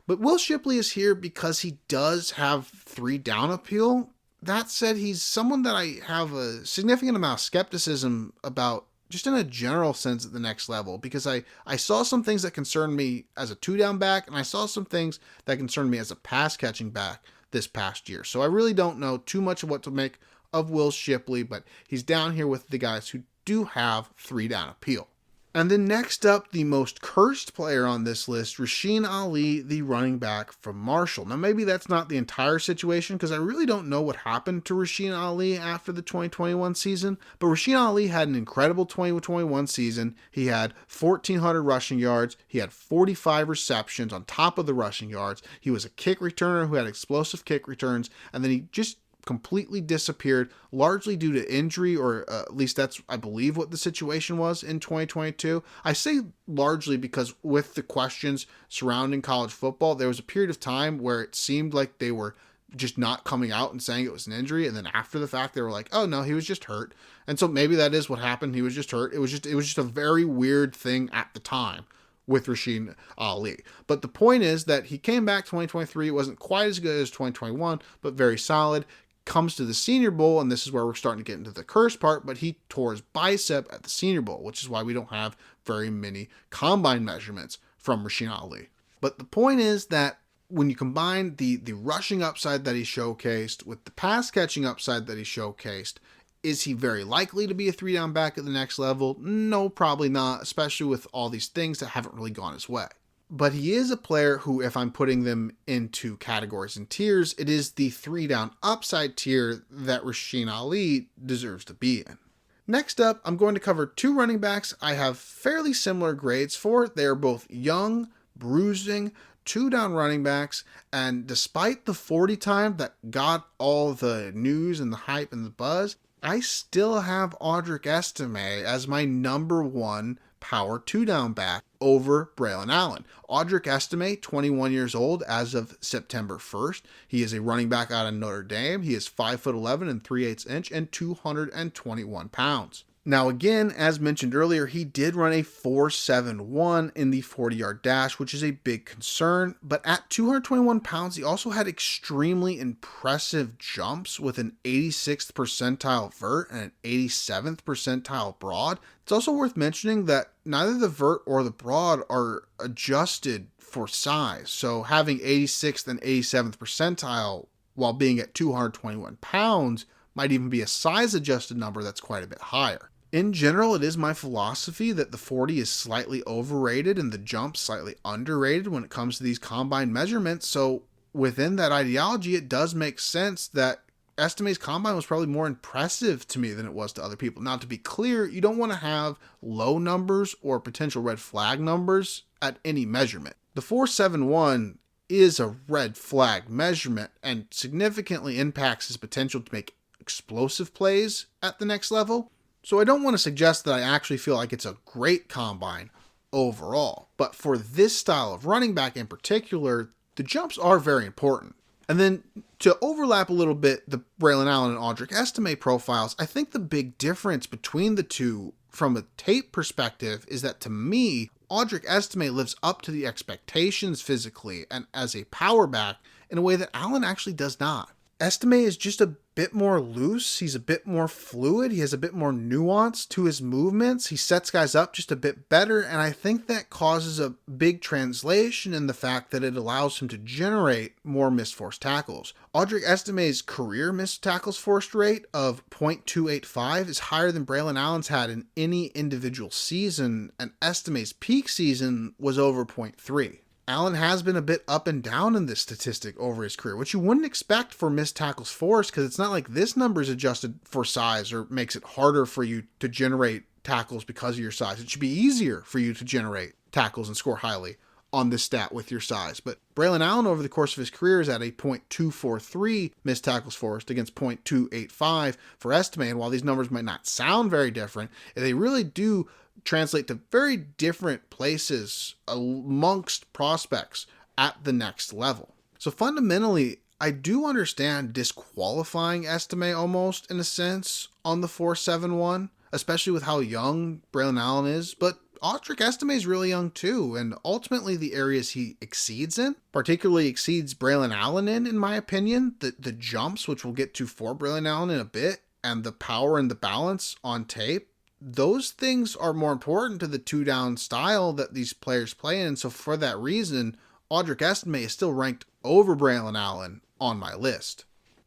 But Will Shipley is here because he does have 3 down appeal. That said, he's someone that I have a significant amount of skepticism about, just in a general sense at the next level, because I saw some things that concerned me as a 2 down back, and I saw some things that concerned me as a pass catching back this past year. So I really don't know too much of what to make of Will Shipley, but he's down here with the guys who do have 3 down appeal. And then next up, the most cursed player on this list, Rasheen Ali, the running back from Marshall. Now, maybe that's not the entire situation, because I really don't know what happened to Rasheen Ali after the 2021 season, but Rasheen Ali had an incredible 2021 season. He had 1,400 rushing yards. He had 45 receptions on top of the rushing yards. He was a kick returner who had explosive kick returns, and then he just completely disappeared, largely due to injury, or at least that's, I believe, what the situation was in 2022. I say largely because with the questions surrounding college football, there was a period of time where it seemed like they were just not coming out and saying it was an injury, and then after the fact they were like, oh no, he was just hurt. And so maybe that is what happened. He was just hurt. It was just a very weird thing at the time with Rasheen Ali. But the point is that he came back 2023. It wasn't quite as good as 2021, but very solid. Comes to the Senior Bowl, and this is where we're starting to get into the curse part, but he tore his bicep at the Senior Bowl, which is why we don't have very many combine measurements from Rasheen Ali. But the point is that when you combine the rushing upside that he showcased with the pass catching upside that he showcased, is he very likely to be a 3 down back at the next level? No, probably not, especially with all these things that haven't really gone his way. But he is a player who, if I'm putting them into categories and tiers, it is the 3 down upside tier that Rasheen Ali deserves to be in. Next up, I'm going to cover 2 running backs I have fairly similar grades for. They are both young, bruising, 2 down running backs, and despite the 40 time that got all the news and the hype and the buzz, I still have Audric Estime as my number 1 power 2 down back over Braylon Allen. Audric Estime, 21 years old as of September 1st. He is a running back out of Notre Dame. He is 5'11" and 3/8 inch and 221 pounds. Now again, as mentioned earlier, he did run a 4.71 in the 40-yard dash, which is a big concern, but at 221 pounds, he also had extremely impressive jumps with an 86th percentile vert and an 87th percentile broad. It's also worth mentioning that neither the vert or the broad are adjusted for size, so having 86th and 87th percentile while being at 221 pounds might even be a size-adjusted number that's quite a bit higher. In general, it is my philosophy that the 40 is slightly overrated and the jump slightly underrated when it comes to these combine measurements. So within that ideology, it does make sense that Estime's combine was probably more impressive to me than it was to other people. Now, to be clear, you don't want to have low numbers or potential red flag numbers at any measurement. The 4.71 is a red flag measurement and significantly impacts his potential to make explosive plays at the next level. So I don't want to suggest that I actually feel like it's a great combine overall, but for this style of running back in particular, the jumps are very important. And then to overlap a little bit the Braylon Allen and Audric Estime profiles, I think the big difference between the two from a tape perspective is that to me, Audric Estime lives up to the expectations physically and as a power back in a way that Allen actually does not. Estime is just a bit more loose. He's a bit more fluid. He has a bit more nuance to his movements. He sets guys up just a bit better. And I think that causes a big translation in the fact that it allows him to generate more missed forced tackles. Audric Estime's career missed tackles forced rate of 0.285 is higher than Braylon Allen's had in any individual season. And Estime's peak season was over 0.3. Allen has been a bit up and down in this statistic over his career, which you wouldn't expect for missed tackles forced, because it's not like this number is adjusted for size or makes it harder for you to generate tackles because of your size. It should be easier for you to generate tackles and score highly on this stat with your size. But Braylon Allen over the course of his career is at a .243 missed tackles forced against .285 for Estime. And while these numbers might not sound very different, they really do translate to very different places amongst prospects at the next level. So fundamentally, I do understand disqualifying Estime almost in a sense on the 4.71, especially with how young Braylon Allen is, but Audric Estime is really young too, and ultimately the areas he exceeds in, particularly exceeds Braylon Allen in my opinion, the jumps, which we'll get to for Braylon Allen in a bit, and the power and the balance on tape, those things are more important to the two-down style that these players play in. So for that reason, Audric Estime is still ranked over Braylon Allen on my list.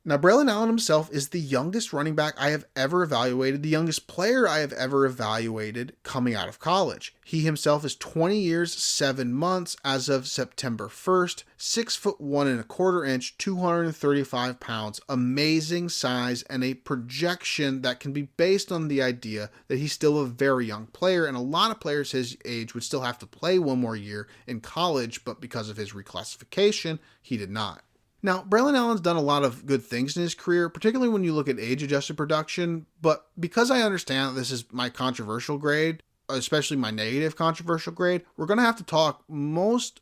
Now, Braylon Allen himself is the youngest running back I have ever evaluated, the youngest player I have ever evaluated coming out of college. He himself is 20 years, 7 months as of September 1st, 6'1" 1/4 inch, 235 pounds, amazing size, and a projection that can be based on the idea that he's still a very young player, and a lot of players his age would still have to play one more year in college, but because of his reclassification, he did not. Now, Braylon Allen's done a lot of good things in his career, particularly when you look at age-adjusted production, but because I understand that this is my controversial grade, especially my negative controversial grade, we're going to have to talk almost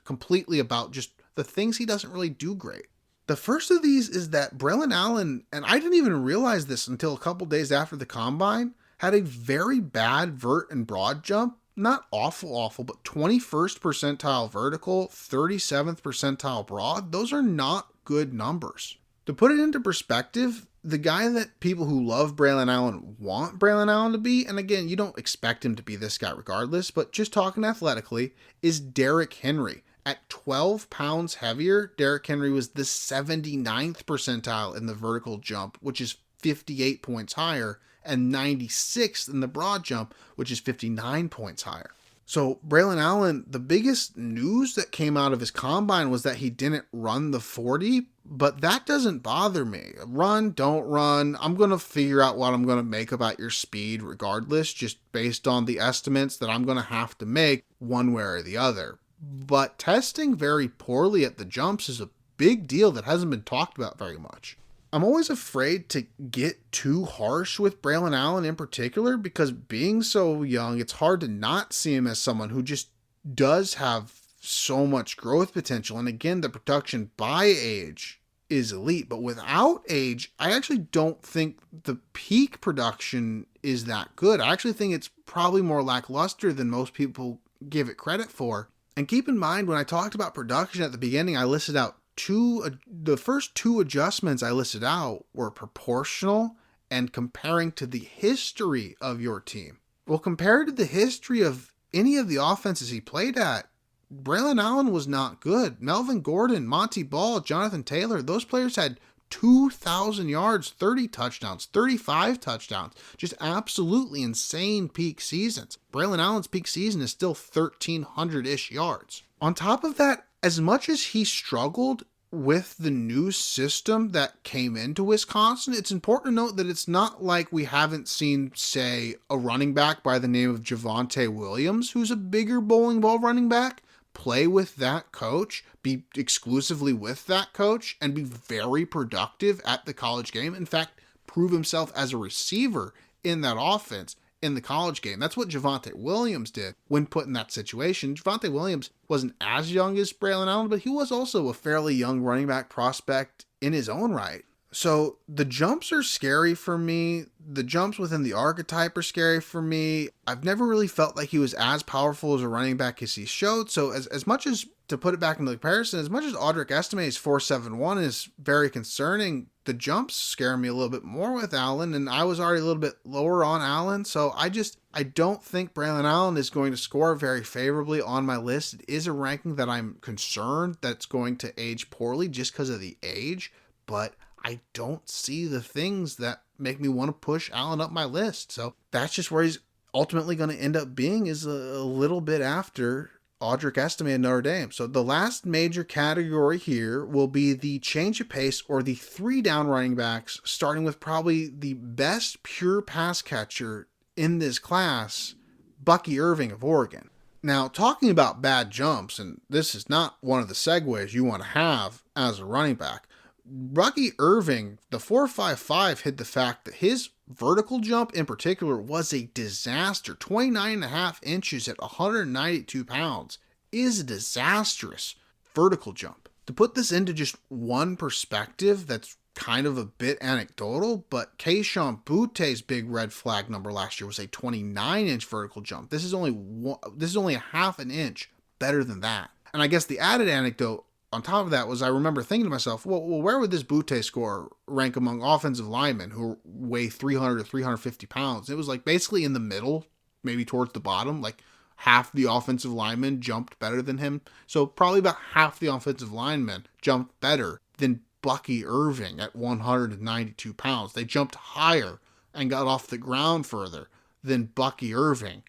completely about just the things he doesn't really do great. The first of these is that Braylon Allen, and I didn't even realize this until a couple days after the combine, had a very bad vert and broad jump. Not awful, but 21st percentile vertical, 37th percentile broad. Those are not good numbers. To put it into perspective, the guy that people who love Braylon Allen want Braylon Allen to be, and again, you don't expect him to be this guy regardless, but just talking athletically, is Derrick Henry. At 12 pounds heavier, Derrick Henry was the 79th percentile in the vertical jump, which is 58 points higher, and 96th in the broad jump, which is 59 points higher. So Braylon Allen, the biggest news that came out of his combine was that he didn't run the 40, but that doesn't bother me. Run, don't run. I'm going to figure out what I'm going to make about your speed regardless, just based on the estimates that I'm going to have to make one way or the other. But testing very poorly at the jumps is a big deal that hasn't been talked about very much. I'm always afraid to get too harsh with Braylon Allen in particular, because being so young, it's hard to not see him as someone who just does have so much growth potential. And again, the production by age is elite, but without age, I actually don't think the peak production is that good. I actually think it's probably more lackluster than most people give it credit for. And keep in mind, when I talked about production at the beginning, I listed out the first two adjustments I listed out were proportional and comparing to the history of your team. Well, compared to the history of any of the offenses he played at, Braylon Allen was not good. Melvin Gordon, Monty Ball, Jonathan Taylor, those players had 2,000 yards, 30 touchdowns, 35 touchdowns. Just absolutely insane peak seasons. Braylon Allen's peak season is still 1,300-ish yards. On top of that, as much as he struggled with the new system that came into Wisconsin, it's important to note that it's not like we haven't seen, say, a running back by the name of Javonte Williams, who's a bigger bowling ball running back, play with that coach, be exclusively with that coach, and be very productive at the college game. In fact, prove himself as a receiver in that offense in the college game. That's what Javonte Williams did when put in that situation. Javonte Williams wasn't as young as Braylon Allen, but he was also a fairly young running back prospect in his own right. So the jumps are scary for me. The jumps within the archetype are scary for me. I've never really felt like he was as powerful as a running back as he showed. So as much as, to put it back into comparison, as much as Audric Estime's 4.71 is very concerning, the jumps scare me a little bit more with Allen, and I was already a little bit lower on Allen. So I don't think Braylon Allen is going to score very favorably on my list. It is a ranking that I'm concerned that's going to age poorly just because of the age, but I don't see the things that make me want to push Allen up my list. So that's just where he's ultimately going to end up being, is a little bit after Audric Estime at Notre Dame. So the last major category here will be the change of pace or the 3-down running backs, starting with probably the best pure pass catcher in this class, Bucky Irving of Oregon. Now, talking about bad jumps, and this is not one of the segues you want to have as a running back, Bucky Irving, the 4.55 hid the fact that his vertical jump in particular was a disaster. 29.5 inches at 192 pounds is a disastrous vertical jump. To put this into just one perspective that's kind of a bit anecdotal, but Kayshon Boutte's big red flag number last year was a 29-inch vertical jump. This is only a half an inch better than that. And I guess the added anecdote on top of that was I remember thinking to myself, well, where would this Boutte score rank among offensive linemen who weigh 300 to 350 pounds? It was like basically in the middle, maybe towards the bottom, like half the offensive linemen jumped better than him. So probably about half the offensive linemen jumped better than Bucky Irving at 192 pounds. They jumped higher and got off the ground further than Bucky Irving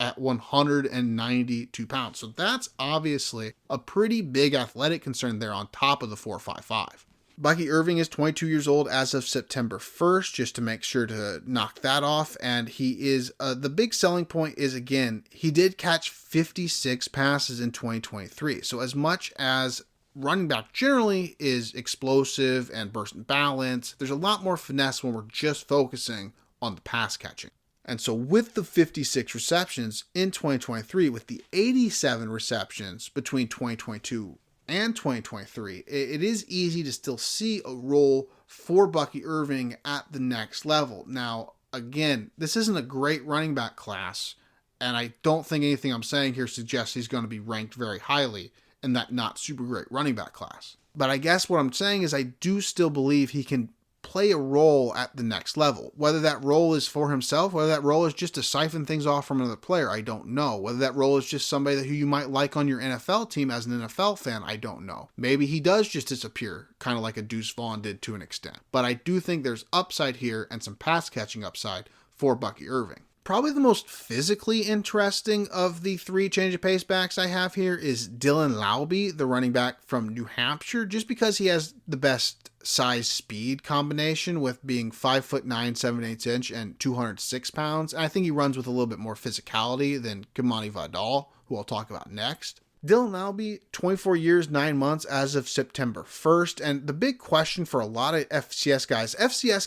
at 192 pounds. So that's obviously a pretty big athletic concern there on top of the 4.55. Bucky Irving is 22 years old as of September 1st, just to make sure to knock that off. And he is, the big selling point is, again, he did catch 56 passes in 2023. So as much as running back generally is explosive and burst and balance, there's a lot more finesse when we're just focusing on the pass catching. And so with the 56 receptions in 2023, with the 87 receptions between 2022 and 2023, it is easy to still see a role for Bucky Irving at the next level. Now, again, this isn't a great running back class, and I don't think anything I'm saying here suggests he's going to be ranked very highly in that not super great running back class. But I guess what I'm saying is I do still believe he can play a role at the next level. Whether that role is for himself, whether that role is just to siphon things off from another player, I don't know. Whether that role is just somebody who you might like on your NFL team as an NFL fan, I don't know. Maybe he does just disappear, kind of like a Deuce Vaughn did to an extent. But I do think there's upside here and some pass catching upside for Bucky Irving. Probably the most physically interesting of the 3 change of pace backs I have here is Dylan Laube, the running back from New Hampshire, just because he has the best size speed combination with being 5'9", 7/8 inch and 206 pounds. And I think he runs with a little bit more physicality than Kamani Vidal, who I'll talk about next. Dylan Laube, 24 years, 9 months as of September 1st. And the big question for a lot of FCS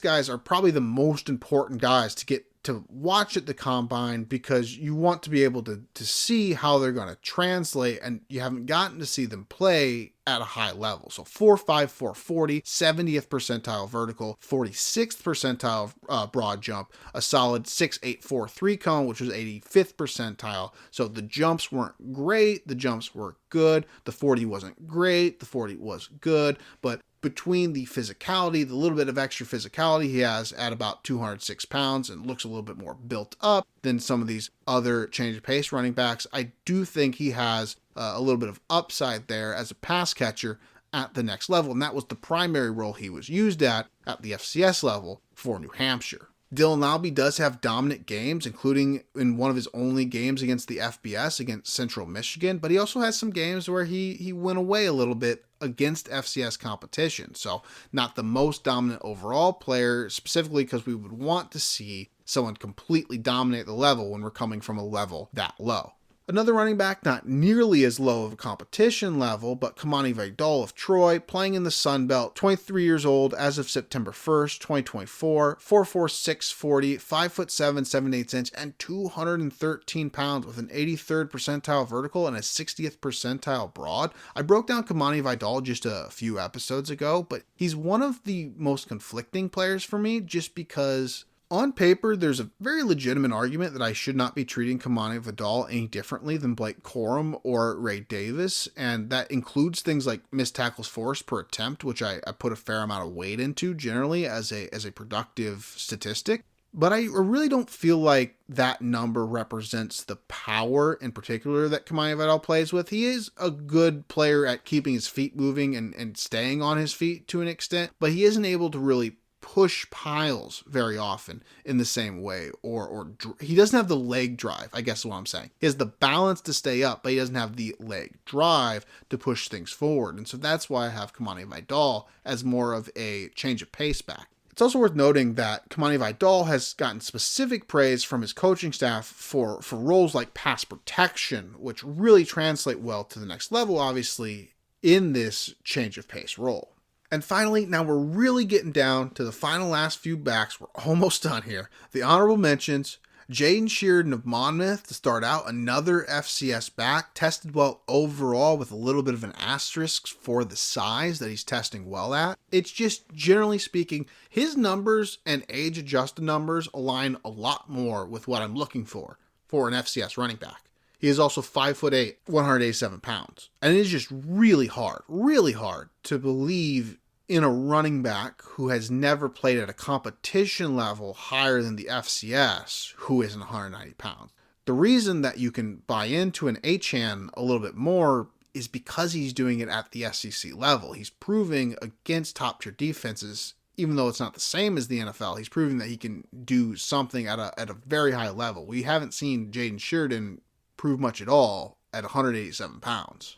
guys are probably the most important guys to get to watch at the combine, because you want to be able to see how they're going to translate, and you haven't gotten to see them play at a high level. So 4.5, 4.40, 70th percentile vertical, 46th percentile broad jump, a solid 6.8, 4.3 cone, which was 85th percentile. So the jumps weren't great, the jumps were good. The 40 wasn't great, the 40 was good, but between the physicality, the little bit of extra physicality he has at about 206 pounds and looks a little bit more built up than some of these other change of pace running backs, I do think he has a little bit of upside there as a pass catcher at the next level. And that was the primary role he was used at the FCS level for New Hampshire. Dylan Laube does have dominant games, including in one of his only games against the FBS against Central Michigan, but he also has some games where he went away a little bit against FCS competition. So not the most dominant overall player, specifically because we would want to see someone completely dominate the level when we're coming from a level that low. Another running back not nearly as low of a competition level, but Kamani Vidal of Troy, playing in the Sun Belt, 23 years old as of September 1st, 2024, 4'4", 640, 5'7", 7/8 inch, and 213 pounds with an 83rd percentile vertical and a 60th percentile broad. I broke down Kamani Vidal just a few episodes ago, but he's one of the most conflicting players for me just because on paper, there's a very legitimate argument that I should not be treating Kamani Vidal any differently than Blake Corum or Ray Davis, and that includes things like missed tackles forced per attempt, which I put a fair amount of weight into generally as a productive statistic. But I really don't feel like that number represents the power in particular that Kamani Vidal plays with. He is a good player at keeping his feet moving and staying on his feet to an extent, but he isn't able to really push piles very often in the same way, or he doesn't have the leg drive, I guess is what I'm saying. He has the balance to stay up, but he doesn't have the leg drive to push things forward. And so that's why I have Kamani Vidal as more of a change of pace back. It's also worth noting that Kamani Vidal has gotten specific praise from his coaching staff for roles like pass protection, which really translate well to the next level, obviously, in this change of pace role. And finally, now we're really getting down to the final last few backs. We're almost done here. The honorable mentions: Jaden Sheridan of Monmouth to start out, another FCS back, tested well overall with a little bit of an asterisk for the size that he's testing well at. It's just, generally speaking, his numbers and age-adjusted numbers align a lot more with what I'm looking for an FCS running back. He is also 5'8", 187 pounds. And it is just really hard to believe in a running back who has never played at a competition level higher than the FCS who isn't 190 pounds. The reason that you can buy into an Achane a little bit more is because he's doing it at the SEC level. He's proving against top tier defenses, even though it's not the same as the NFL, he's proving that he can do something at a very high level. We haven't seen Jaden Sheridan prove much at all at 187 pounds.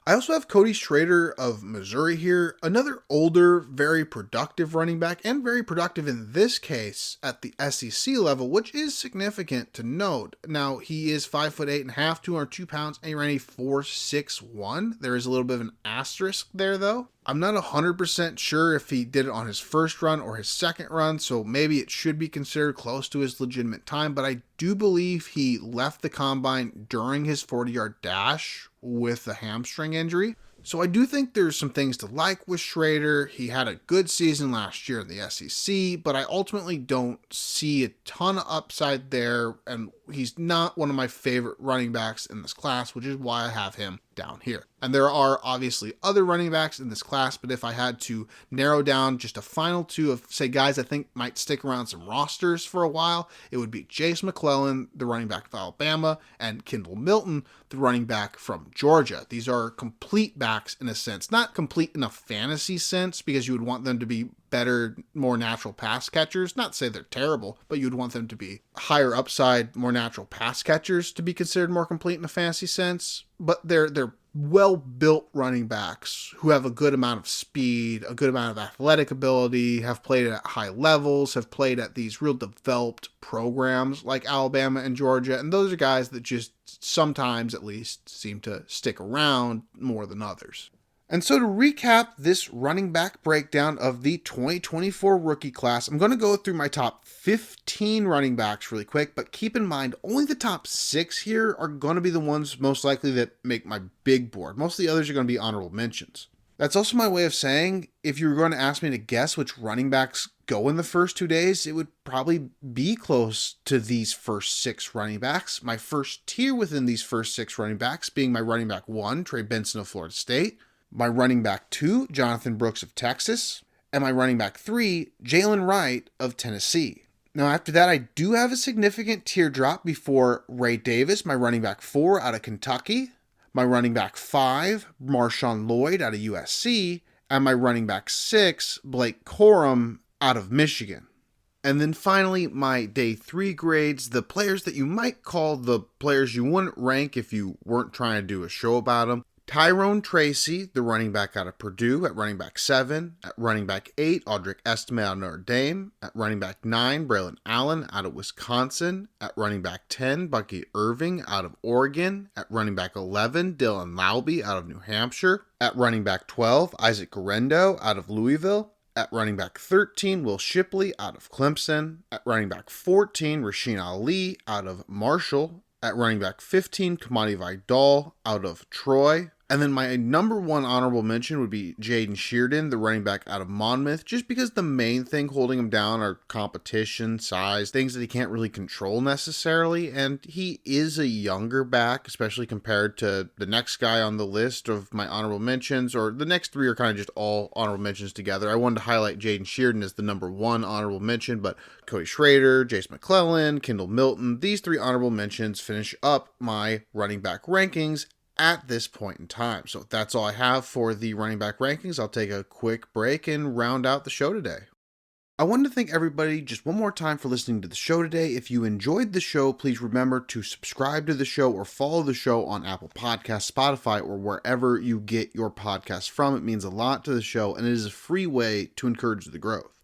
I also have Cody Schrader of Missouri here, another older, very productive running back, and very productive in this case at the SEC level, which is significant to note. Now, he is 5'8.5", 202 pounds, and he ran a 4.61. There is a little bit of an asterisk there, though. I'm not 100% sure if he did it on his first run or his second run, so maybe it should be considered close to his legitimate time, but I do believe he left the combine during his 40-yard dash with a hamstring injury. So I do think there's some things to like with Schrader. He had a good season last year in the SEC, but I ultimately don't see a ton of upside there, and he's not one of my favorite running backs in this class, which is why I have him down here. And there are obviously other running backs in this class, but if I had to narrow down just a final two of, say, guys I think might stick around some rosters for a while, it would be Jase McClellan, the running back of Alabama, and Kendall Milton, the running back from Georgia. These are complete backs in a sense, not complete in a fantasy sense, because you would want them to be better, more natural pass catchers. Not to say they're terrible, but you'd want them to be higher upside, more natural pass catchers to be considered more complete in a fantasy sense. But they're well-built running backs who have a good amount of speed, a good amount of athletic ability, have played at high levels, have played at these real developed programs like Alabama and Georgia. And those are guys that just sometimes, at least, seem to stick around more than others. And so to recap this running back breakdown of the 2024 rookie class, I'm going to go through my top 15 running backs really quick, but keep in mind, only the top 6 here are going to be the ones most likely that make my big board. Most of the others are going to be honorable mentions. That's also my way of saying, if you were going to ask me to guess which running backs go in the first 2 days, it would probably be close to these first 6 running backs. My first tier within these first 6 running backs being my running back 1, Trey Benson of Florida State, my running back 2, Jonathan Brooks of Texas, and my running back 3, Jalen Wright of Tennessee. Now after that, I do have a significant tier drop before Ray Davis, my running back 4 out of Kentucky, my running back 5, Marshawn Lloyd out of USC, and my running back 6, Blake Corum out of Michigan. And then finally, my day 3 grades, the players that you might call the players you wouldn't rank if you weren't trying to do a show about them. Tyrone Tracy, the running back out of Purdue, at running back 7. At running back 8, Audric Estime out of Notre Dame. At running back 9, Braylon Allen out of Wisconsin. At running back 10, Bucky Irving out of Oregon. At running back 11, Dylan Laube out of New Hampshire. At running back 12, Isaac Guerendo out of Louisville. At running back 13, Will Shipley out of Clemson. At running back 14, Rasheen Ali out of Marshall. At running back 15, Kamani Vidal out of Troy. And then my number 1 honorable mention would be Jaden Sheridan, the running back out of Monmouth, just because the main thing holding him down are competition, size, things that he can't really control necessarily. And he is a younger back, especially compared to the next guy on the list of my honorable mentions, or the next 3 are kind of just all honorable mentions together. I wanted to highlight Jaden Sheridan as the number 1 honorable mention, but Cody Schrader, Jase McClellan, Kendall Milton, these 3 honorable mentions finish up my running back rankings at this point in time. So that's all I have for the running back rankings. I'll take a quick break and round out the show today. I wanted to thank everybody just one more time for listening to the show today. If you enjoyed the show, please remember to subscribe to the show or follow the show on Apple Podcasts, Spotify, or wherever you get your podcasts from. It means a lot to the show, and it is a free way to encourage the growth.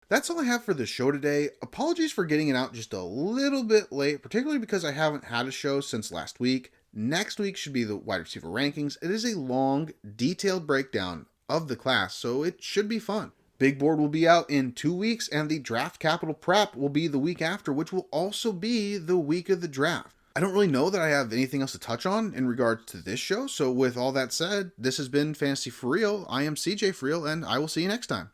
That's all I have for the show today. Apologies for getting it out just a little bit late, particularly because I haven't had a show since last week. Next week should be the wide receiver rankings. It is a long, detailed breakdown of the class, so it should be fun. Big Board will be out in 2 weeks, and the Draft Capital Prep will be the week after, which will also be the week of the draft. I don't really know that I have anything else to touch on in regards to this show, so with all that said, this has been Fantasy for Real. I am CJ for Real, and I will see you next time.